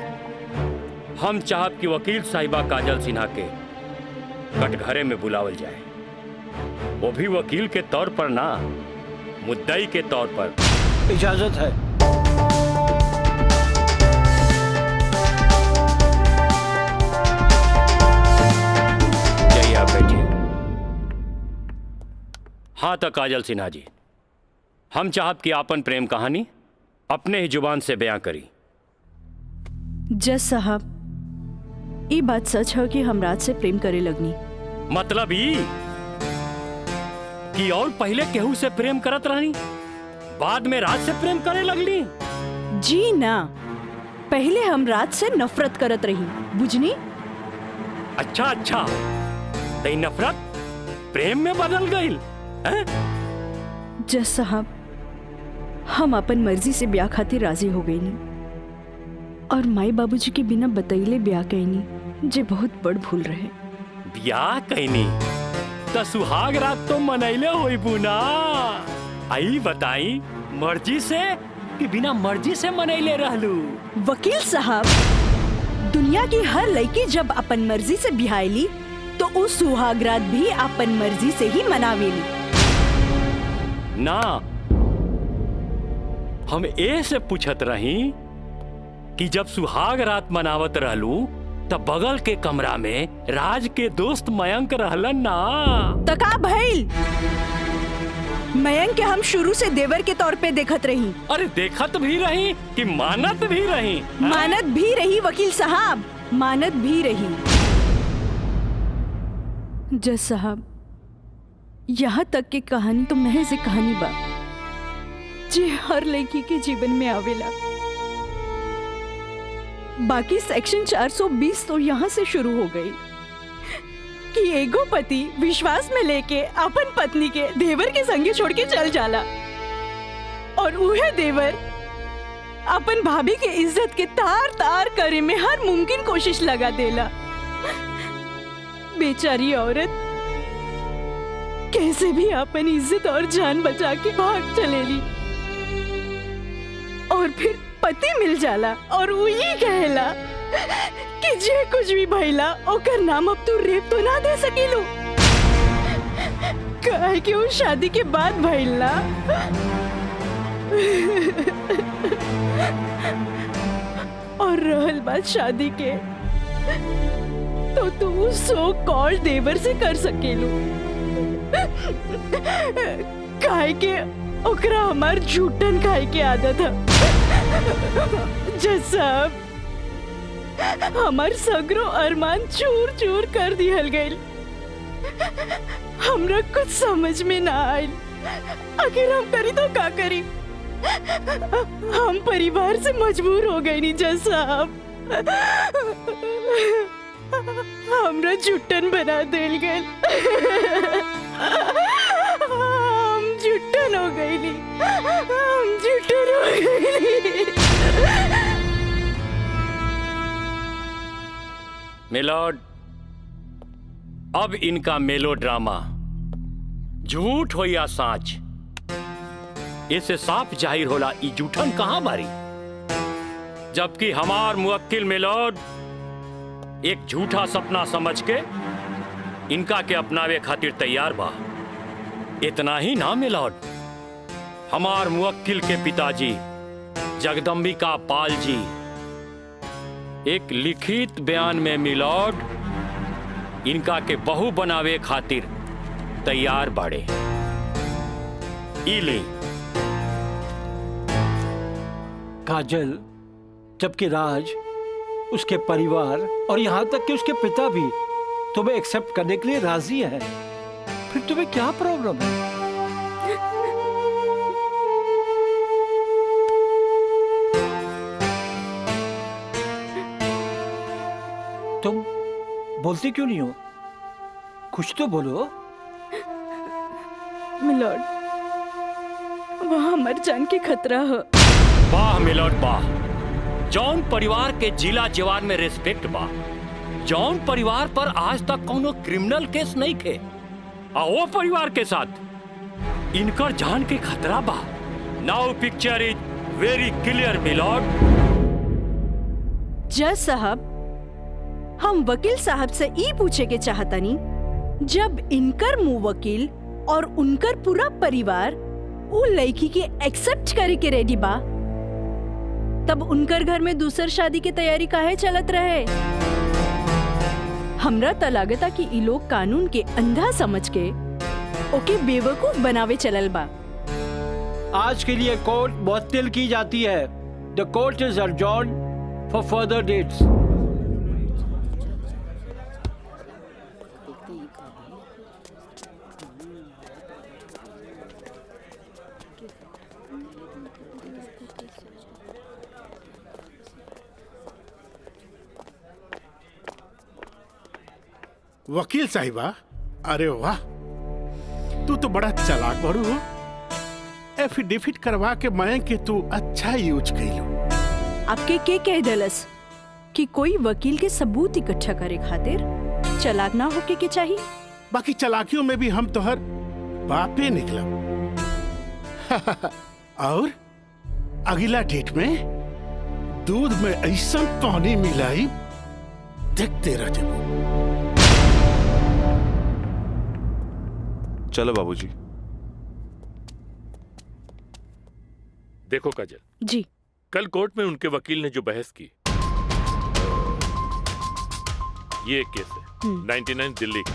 हम चाहत कि वकील साहिबा काजल सिन्हा के कटघरे में बुलावल जाए, वो भी वकील के तौर पर ना, मुद्दई के तौर पर। इजाजत है। जाइए आप बैठिए। हाँ तो काजल सिन्हा जी, हम चाहत कि आपन प्रेम कहानी अपने ही जुबान से बयां करी। जज साहब ये बात सच है कि हम राज से प्रेम करे लगनी। मतलब ई कि और पहले केहू से प्रेम करत रहनी, बाद में राज से प्रेम करे लगली? जी ना, पहले हम राज से नफरत करत रही, बुझनी? अच्छा अच्छा, तो नफरत प्रेम में बदल गई? जज साहब हम अपन मर्जी से ब्याह खातिर राजी हो गई नी और माई बाबूजी के बिना बतैले ब्याह कहनी, जे बहुत बड़ भूल रहे। ब्याह कहनी तो सुहाग रात तो मनैले होई बुना। आई बताई, मर्जी से कि बिना मर्जी से मनैले रहलू? वकील साहब, दुनिया की हर लड़की जब अपन मर्जी से बिहाईली तो उस सुहाग रात भी अपन मर्जी से ही मनावेली ना। हम ए से पूछत रही कि जब सुहाग रात मनावत रहलू तब बगल के कमरा में राज के दोस्त मयंक रहलन ना? तका भइल, मयंक के हम शुरू से देवर के तौर पे देखत रही। अरे देखत भी रही कि मानत भी रही? मानत भी रही वकील साहब, मानत भी रही। जज साहब यहाँ तक की कहानी तो महज एक कहानी बा जे हर लड़की के जीवन में आवेला। बाकी सेक्शन 420 तो यहाँ से शुरू हो गई कि एगो पति विश्वास में लेके अपन पत्नी के देवर के संगे छोड़ के चल जाला और उहे देवर अपन भाभी के इज्जत के तार तार करे में हर मुमकिन कोशिश लगा देला। बेचारी औरत कैसे भी अपन इज्जत और जान बचा के भाग चलेली और फिर पति मिल जाला और वही कहेला कि जे कुछ भी भइला ओकर नाम अब तू रेप तो ना दे सकेलू। काहे कि वो शादी के बाद भइला। और रहल बात शादी के, तो तू सो कॉल देवर से कर सकेलू। काहे के ओकरा हमार झूठन खाए के आदत है। जैसा हमार सगरो अरमान चूर चूर कर दिहल गइल। हमरा कुछ समझ में ना आइल। आखिर हम करी तो का करी। हम परिवार से मजबूर हो गए नी जैसा हमरा झुट्टन बना देल गइल। हम झुट्टन हो गई नी। हम झुट्टन हो गई। मिलॉर्ड, अब इनका मेलोड्रामा झूठ हो या साच, इससे साफ जाहिर होला ई झूठन कहां बारी। जबकि हमार मुवक्किल मिलॉर्ड एक झूठा सपना समझ के इनका के अपनावे खातिर तैयार बा। इतना ही ना मिलॉर्ड, हमार मुवक्किल के पिताजी जगदम्बिका पाल जी एक लिखित बयान में मिलॉर्ड इनका के बहू बनावे खातिर तैयार बाड़े। इली काजल, जबकि राज, उसके परिवार और यहाँ तक कि उसके पिता भी तुम्हें एक्सेप्ट करने के लिए राजी है, फिर तुम्हें क्या प्रॉब्लम है? तुम बोलती क्यों नहीं हो? कुछ तो बोलो। मिलॉर्ड, वहाँ मर जान के खतरा है। वाह मिलॉर्ड वाह, जौन परिवार के जिला जवान में रिस्पेक्ट बा, जौन परिवार पर आज तक कोनो क्रिमिनल केस नहीं थे, आ वो परिवार के साथ इनकर जान के खतरा बा। Now picture is very clear milord. जज साहब, हम वकील साहब से ई पूछे के चाहतनी, जब इनकर मुवक्किल और उनकर पूरा परिवार वो लड़की के एक्सेप्ट करे के रेडी बा, तब उनकर घर में दूसर शादी की तैयारी काहे चलत रहे? हमरा त लागता कि ई लोग कानून के अंधा समझ के ओके बेवकूफ बनावे चलल बा। आज के लिए कोर्ट मुअत्तल की जाती है। The court is adjourned for further dates. वकील साहिबा, अरे वाह, तू तो बड़ा चालाक बड़ू हो। एफिडेविट करवा के मैं के तू अच्छा यूज कैलू। आपके के कह दलस कि कोई वकील के सबूत इकट्ठा करे खातिर चालाक ना होके के चाहिए। बाकी चालाकियों में भी हम तोहर बापे निकला। और अगला डेट में दूध में ऐसा पानी मिलाई, देखते रह जाओ। चलो बाबूजी। देखो काजल जी, कल कोर्ट में उनके वकील ने जो बहस की, ये एक केस है 99 दिल्ली का।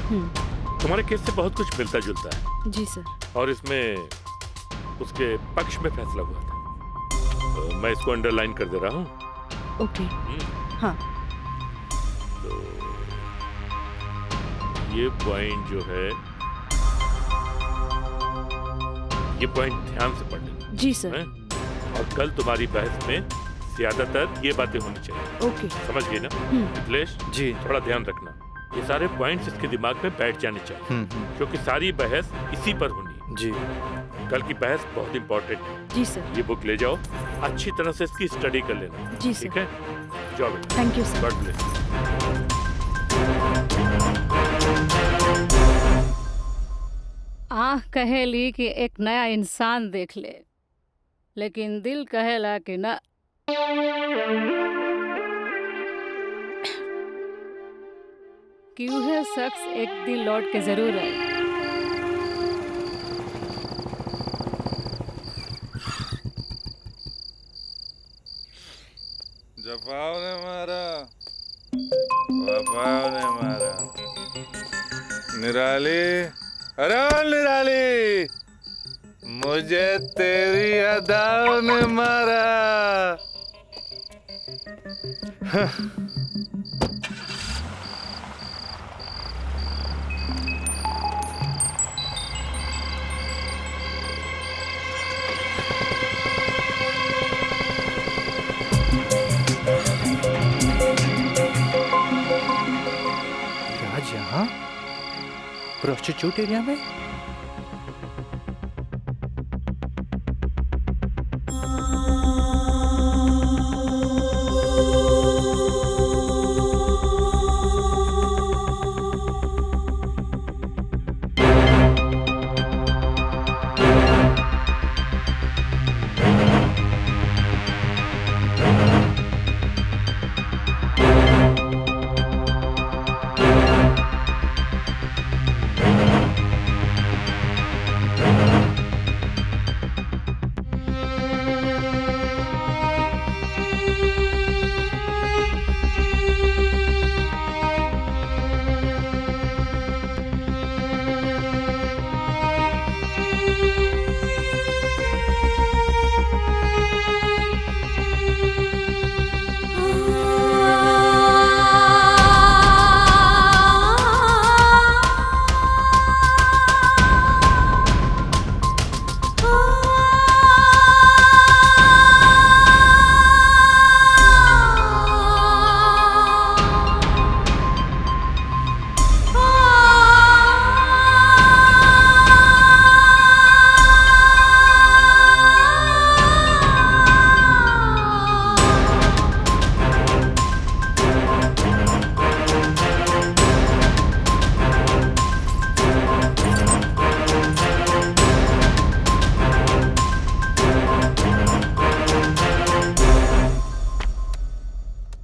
तुम्हारे केस से बहुत कुछ मिलता जुलता है। जी सर। और इसमें उसके पक्ष में फैसला हुआ था। मैं इसको अंडरलाइन कर दे रहा हूँ। ओके। हाँ। तो ये पॉइंट जो है, ये पॉइंट ध्यान से पढ़ लेना। जी सर। और कल तुम्हारी बहस में ज्यादातर ये बातें होनी चाहिए। ओके। समझ गई ना मिथिलेश? जी। थोड़ा ध्यान रखना, ये सारे पॉइंट्स इसके दिमाग में बैठ जाने चाहिए, क्योंकि सारी बहस इसी पर होनी है। जी। कल की बहस बहुत इंपॉर्टेंट है। जी सर। ये बुक ले जाओ, अच्छी तरह से इसकी स्टडी कर लेना। जी सर। ठीक है, जाओ बेटा। Thank you sir. God bless. आँख कहेली कि एक नया इंसान देख ले, लेकिन दिल कहेला कि ना। कि उहे शख्स एक दिन लौट के जरूर आए। जफाओ ने मारा, वफाओ ने मारा। निराली, अरे निराली, मुझे तेरी अदाओं ने मारा। राज यहाँ प्रोस्टिट्यूट एरिया में?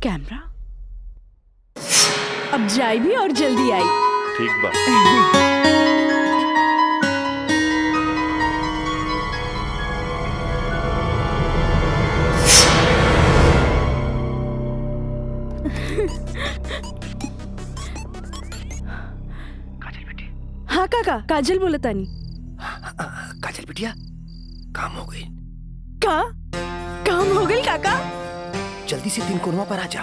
कैमरा अब जाए भी और जल्दी आई। ठीक बात। हाँ काका, काजल बोलतानी। काजल बिटिया, काम हो गई। काम हो गई काका? जल्दी से 3 कोनवा पर आ जा।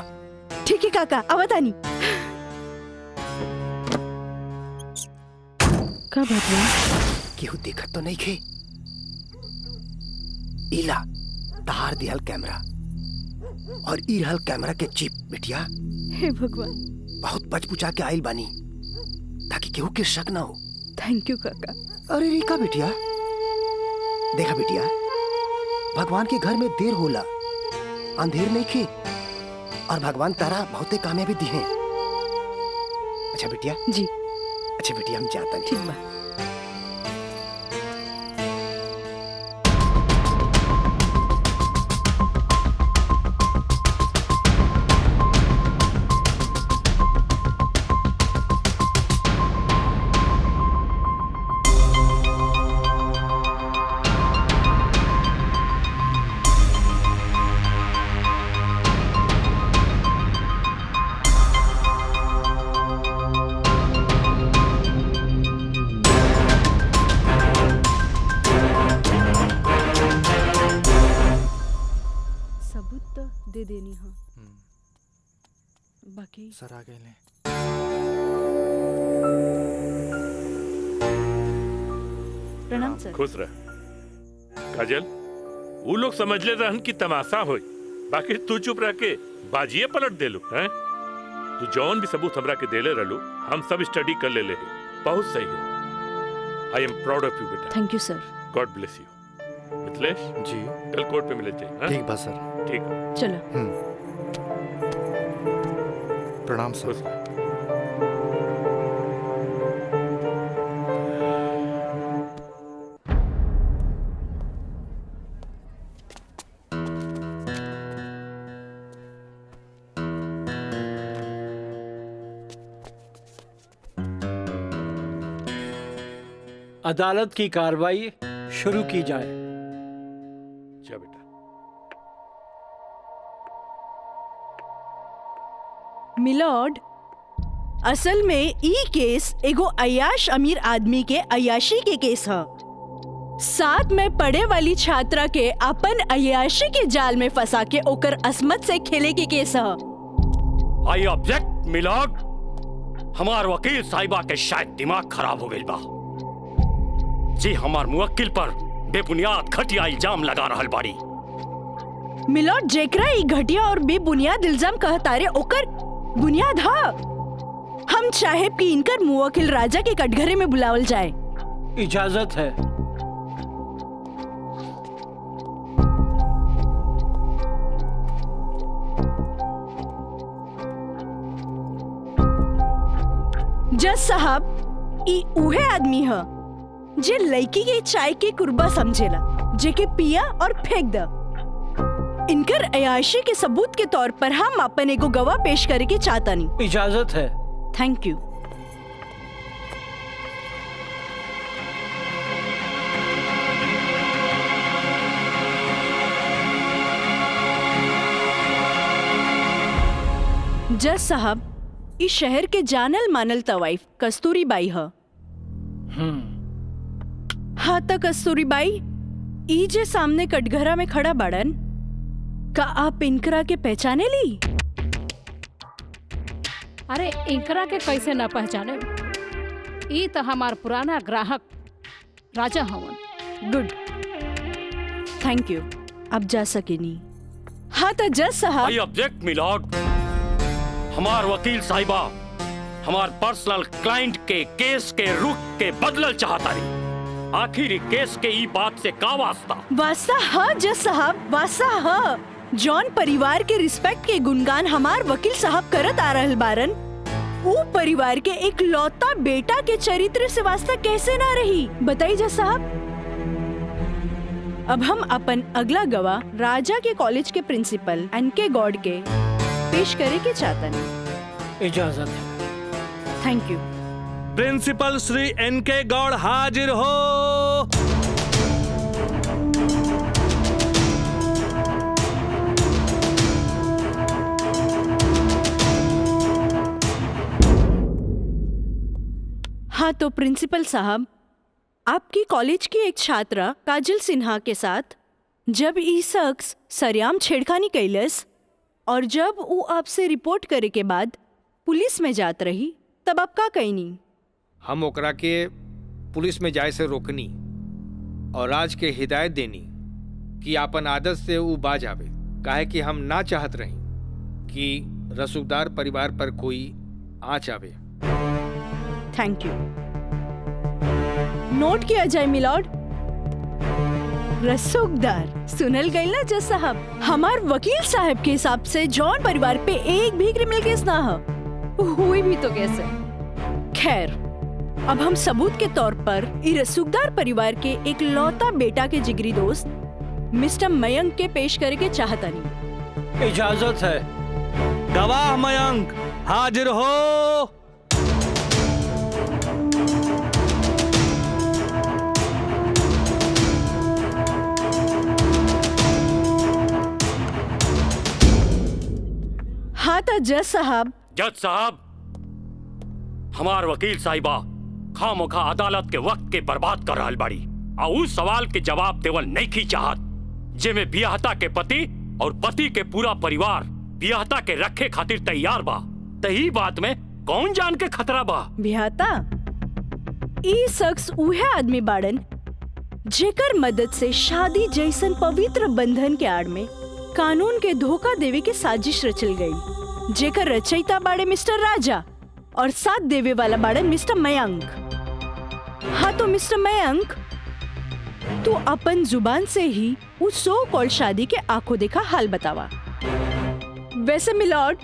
ठीक है काका, आवतानी। का बात है? केहू देखत तो नहीं खे? इला तार दिहल कैमरा और ई रहल कैमरा के चिप बिटिया। हे भगवान, बहुत बचबुचा के आइल बानी ताकि केहू के शक ना हो। थैंक यू काका। अरे रीका बिटिया, देखा बिटिया, भगवान के घर में देर होला, अंधेर नहीं खे, और भगवान तारा बहुते कामयाबी दी है। अच्छा बिटिया जी। अच्छा बिटिया, हम जाता नहीं। ठीक बा। दे देनी। हाँ बाकी सर आ गए ले। प्रणाम सर। खुश रह काजल। वो लोग समझ ले रहन कि तमाशा होई, बाकी तू चुप रह के बाजिए पलट देलू हैं। तू जौन भी सबूत हमरा के देले रहलू, हम सब स्टडी कर ले बहुत सही है। I am proud of you बेटा। Thank you sir. God bless you. Mithilesh ji, कल कोर्ट पे मिले जाए। ठीक बा सर। ठीक है, चलो। प्रणाम सर। अदालत की कार्रवाई शुरू की जाए। जा बेटा। मिलॉर्ड, असल में ई केस एगो अय्याश अमीर आदमी के अय्याशी के केस है। साथ में पढ़े वाली छात्रा के अपन अय्याशी के जाल में फंसा के ओकर असमत से खेले के केस है। I object my lord. हमार वकील साहिबा के शायद दिमाग खराब हो गई बा जी। हमार मुवक्किल पर बेबुनियाद घटिया इल्जाम लगा रहल बाड़ी। मिलॉर्ड, जेकरा ई घटिया और बेबुनियाद इल्जाम कहतारे ओकर बुनियाद हा। हम चाहे कि इनकर मुवक्किल राजा के कटघरे में बुलावल जाए। इजाजत है। जज साहब, ई उहे आदमी है जे लड़की के चाय के कुर्बा समझेला, जेके पिया और फेंक द। इनकर अयाशी के सबूत के तौर पर हम अपन एगो गवाह पेश करे के चाहतानी। इजाजत है। Thank you. जज साहब, इस शहर के जानल मानल तवाइफ कस्तूरी बाई है। हाँ तो कस्तूरी बाई, ई जे सामने कटघरा में खड़ा बाड़न, का आप इनकरा के पहचाने ली? अरे इनकरा के कैसे ना पहचाने? ई तो हमार पुराना ग्राहक राजा हवन। Good, thank you. अब जा सकेनी। हाँ तो जज साहब। I object my lord. हमार वकील साहिबा हमार पर्सनल क्लाइंट के केस के रुख के बदलल चाहता रही। आखिर केस के ई बात से का वास्ता? वास्ता हाँ जज साहब, वास्ता हाँ। जॉन परिवार के रिस्पेक्ट के गुणगान हमार वकील साहब करत आ रहल बारन, वो परिवार के एक लौता बेटा के चरित्र से वास्ता कैसे ना रही? बताइए जज साहब। अब हम अपन अगला गवाह राजा के कॉलेज के प्रिंसिपल एनके गॉड के पेश करे के चाहतन। इजाजत है। Thank you. प्रिंसिपल श्री एनके गौड़ हाजिर हो। हाँ तो प्रिंसिपल साहब, आपकी कॉलेज की एक छात्रा काजल सिन्हा के साथ जब ई शख्स सरेआम छेड़खानी कैलस और जब वो आपसे रिपोर्ट करे के बाद पुलिस में जात रही, तब आप का कहनी? हम ओकरा के पुलिस में जाए से रोकनी और आज के हिदायत देनी कि आपन आदत से वो बाज आवे, काहे कि हम ना चाहत रही कि रसूखदार परिवार पर कोई आँच आवे। Thank you. नोट किया जाए मिलॉर्ड। रसूखदार सुनल गई ना जज साहब? हमार वकील साहब के हिसाब से जॉन परिवार पे एक भी क्रिमिनल केस ना है। हुई भी तो कैसे? खैर, अब हम सबूत के तौर पर इस रसूखदार परिवार के एक लौता बेटा के जिगरी दोस्त मिस्टर मयंक के पेश करे के चाहता नहीं। इजाजत है। गवाह मयंक हाजिर हो। हाँ तो जज साहब। जज साहब, हमार वकील साहिबा खामोखा अदालत के वक्त के बर्बाद कर रहल बाड़ी और उस सवाल के जवाब देवल नहीं की चाहत जेमे बियाहता के पति और पति के पूरा परिवार बियाहता के रखे खातिर तैयार बा। तही बात में कौन जान के खतरा बा? बियाहता ई शख्स उहे आदमी बाड़न जेकर मदद से शादी जैसन पवित्र बंधन के आड़ में कानून के धोखा देवे के साजिश रचल गई, जेकर रचयिता बाड़े मिस्टर राजा और साथ देवे वाला बाड़न मिस्टर मयंक। हाँ तो मिस्टर मयंक, तू अपन जुबान से ही उस सो कॉल्ड शादी के आंखों देखा हाल बतावा। वैसे मिलॉर्ड,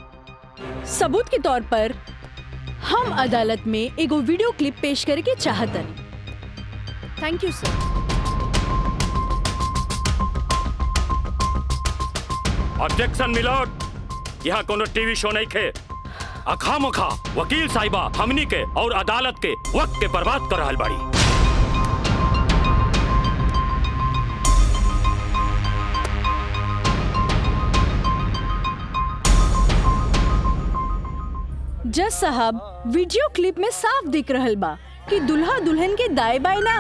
सबूत के तौर पर हम अदालत में एगो वीडियो क्लिप पेश करके चाहतन। Thank you sir. Objection milord, यहाँ कोनो टीवी शो नहीं खे। अखामोखा वकील साहिबा हमनी के और अदालत के वक्त के बर्बाद कर रहल बाड़ी। जज साहब, वीडियो क्लिप में साफ दिख रहल बा कि दुल्हा दुल्हन के दाएं बाएं ना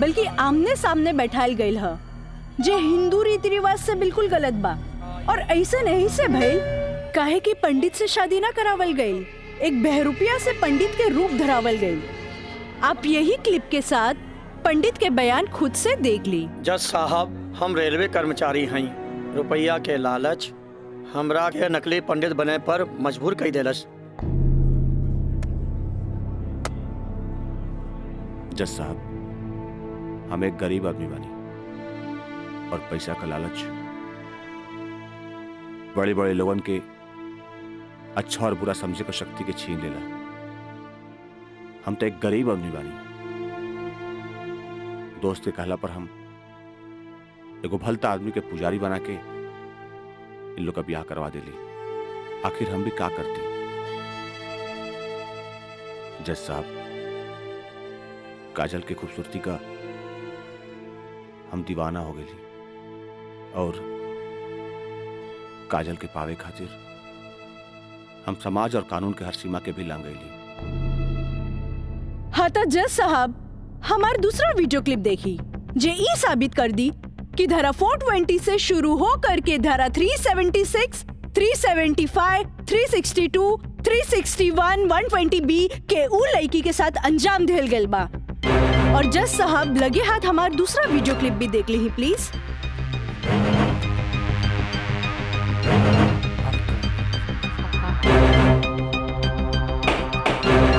बल्कि आमने सामने बैठाल गईल ह, जे हिंदू रीति रिवाज से बिल्कुल गलत बा। और ऐसे नहीं से भइल काहे कि पंडित से शादी ना करावल गई, एक बहरूपिया से पंडित के रूप धरावल गई। आप यही क्लिप के साथ पंडित के बयान खुद से देख ली। जज साहब, हम रेलवे कर्मचारी हैं। रुपया के लालच हमरा के नकली पंडित बने पर मजबूर कर देलस। जज साहब, हम एक गरीब आदमी बानी और पैसा का लालच बड़े बड़े लोगन के अच्छा और बुरा समझे को शक्ति के छीन लेला। हम तो एक गरीब आदमी बानी। दोस्त के कहला पर हम एगो भलता आदमी के पुजारी बना के इन लोग का ब्याह करवा देली। आखिर हम भी क्या करती? जज साहब, काजल की खूबसूरती का हम दीवाना हो गई और काजल के पावे खातिर हम समाज और कानून के हर सीमा के भी लांग गईली। हाँ तो जज साहब, हमार दूसरा वीडियो क्लिप देखी जे ई साबित कर दी कि धारा 420 से शुरू हो करके धारा 376, 375, 362, 361, 120B के उ लड़की के साथ अंजाम देल गइल बा। और जज साहब, लगे हाथ हमार दूसरा वीडियो क्लिप भी देख ली प्लीज।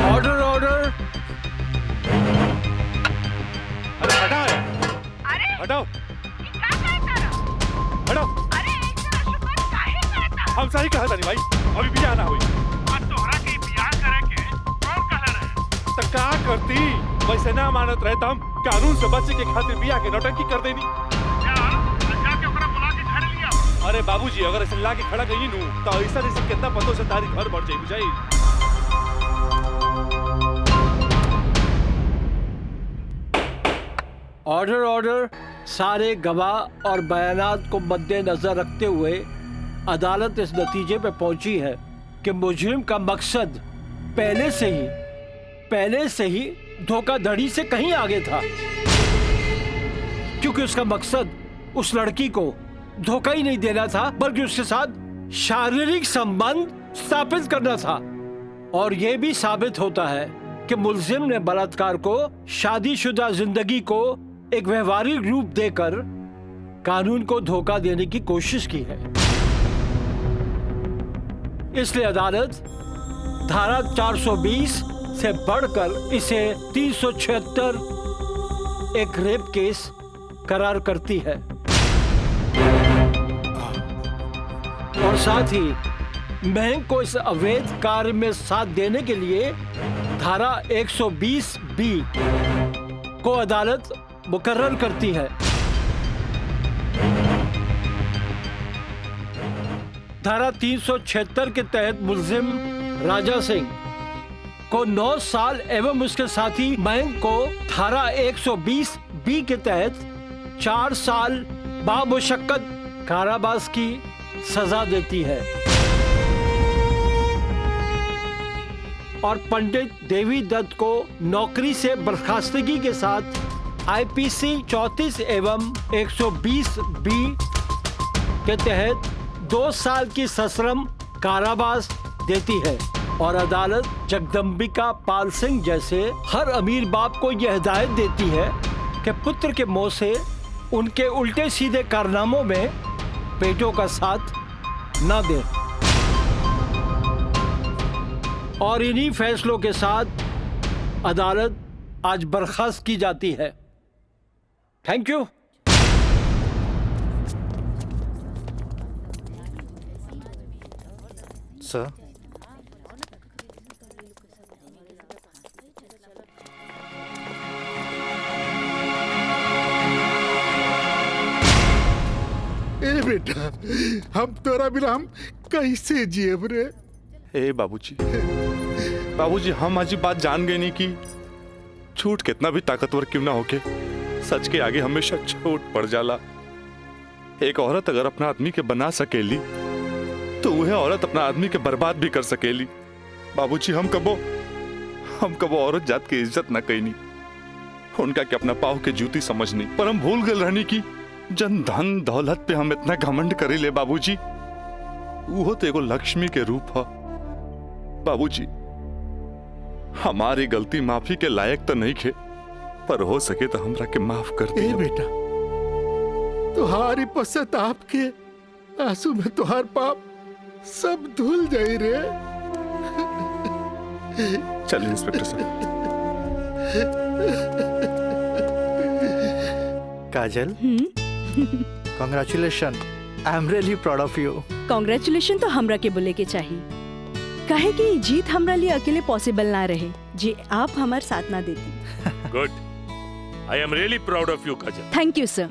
Order order. अरे हटाओ, हटाओ, हटाओ। हम सही कहा था नहीं भाई, अभी भी आना हुई। तो क्या करती? वैसे ना मानत रहे तो हम कानून से बचे के खातिर बिया के नौटंकी कर देनी। अरे बाबूजी, अगर ऐसे ला के खड़ा गई नू तो ऐसा कितना पतों से तारी घर बढ़ जाए बुझाई। Order order. सारे गवाह और बयानात को मद्देनजर रखते हुए अदालत इस नतीजे पे पहुंची है कि मुजरिम का मकसद पहले से ही धोखाधड़ी से कहीं आगे था, क्योंकि उसका मकसद उस लड़की को धोखा ही नहीं देना था बल्कि उसके साथ शारीरिक संबंध स्थापित करना था। और यह भी साबित होता है कि मुलजिम ने बलात्कार को शादीशुदा जिंदगी को एक व्यवहारिक रूप देकर कानून को धोखा देने की कोशिश की है। इसलिए अदालत धारा 420 से बढ़कर इसे 376 एक रेप केस करार करती है और साथ ही महंग को इस अवैध कार्य में साथ देने के लिए धारा 120B को अदालत मुकर्रर करती है। धारा 376 के तहत मुलजिम राजा सिंह को 9 साल एवं उसके साथी महंग को धारा 120B के तहत 4 साल बामुशक्कत कारावास की सजा देती है और पंडित देवी दत्त को नौकरी से बर्खास्तगी के साथ IPC 34 एवं 120B के तहत 2 साल की सश्रम कारावास देती है। और अदालत जगदम्बिका पाल सिंह जैसे हर अमीर बाप को यह हिदायत देती है कि पुत्र के मुंह से उनके उल्टे सीधे कारनामों में बेटों का साथ न दे। और इन्हीं फैसलों के साथ अदालत आज बर्खास्त की जाती है। Thank you. सर, ए बेटा, हम तोरा बिना हम कैसे जिएब रे? ए बाबूजी, हम आज बात जान गए नहीं कि झूठ कितना भी ताकतवर क्यों ना होके सच के आगे हमेशा छोट पड़ जाला। एक औरत अगर अपना आदमी के बना सकेली तो वह औरत अपना आदमी के बर्बाद भी कर सकेली। बाबूजी हम कबो औरत जात की इज्जत ना कईनी, उनका के अपना पाव के जूती समझनी, पर हम भूल गए रहनी की जन धन दौलत पे हम इतना घमंड करी ले बाबूजी। वो तो एगो लक्ष्मी के रूप है बाबूजी। हमारी गलती माफी के लायक तो नहीं खे, पर हो सके तो हमरा के माफ कर दे बेटा। तुहारी पश्चाताप के आंसू में तुहार पाप सब धुल जाई रे। चलिए इंस्पेक्टर साहब। Kajal, congratulation, I am really proud of you. Congratulation तो हमरा के बोले के चाहिए, काहे कि ई जीत हमरा लिए अकेले पॉसिबल ना रहे जे आप हमार साथ ना देती। Good, I am really proud of you Kajal. Thank you sir.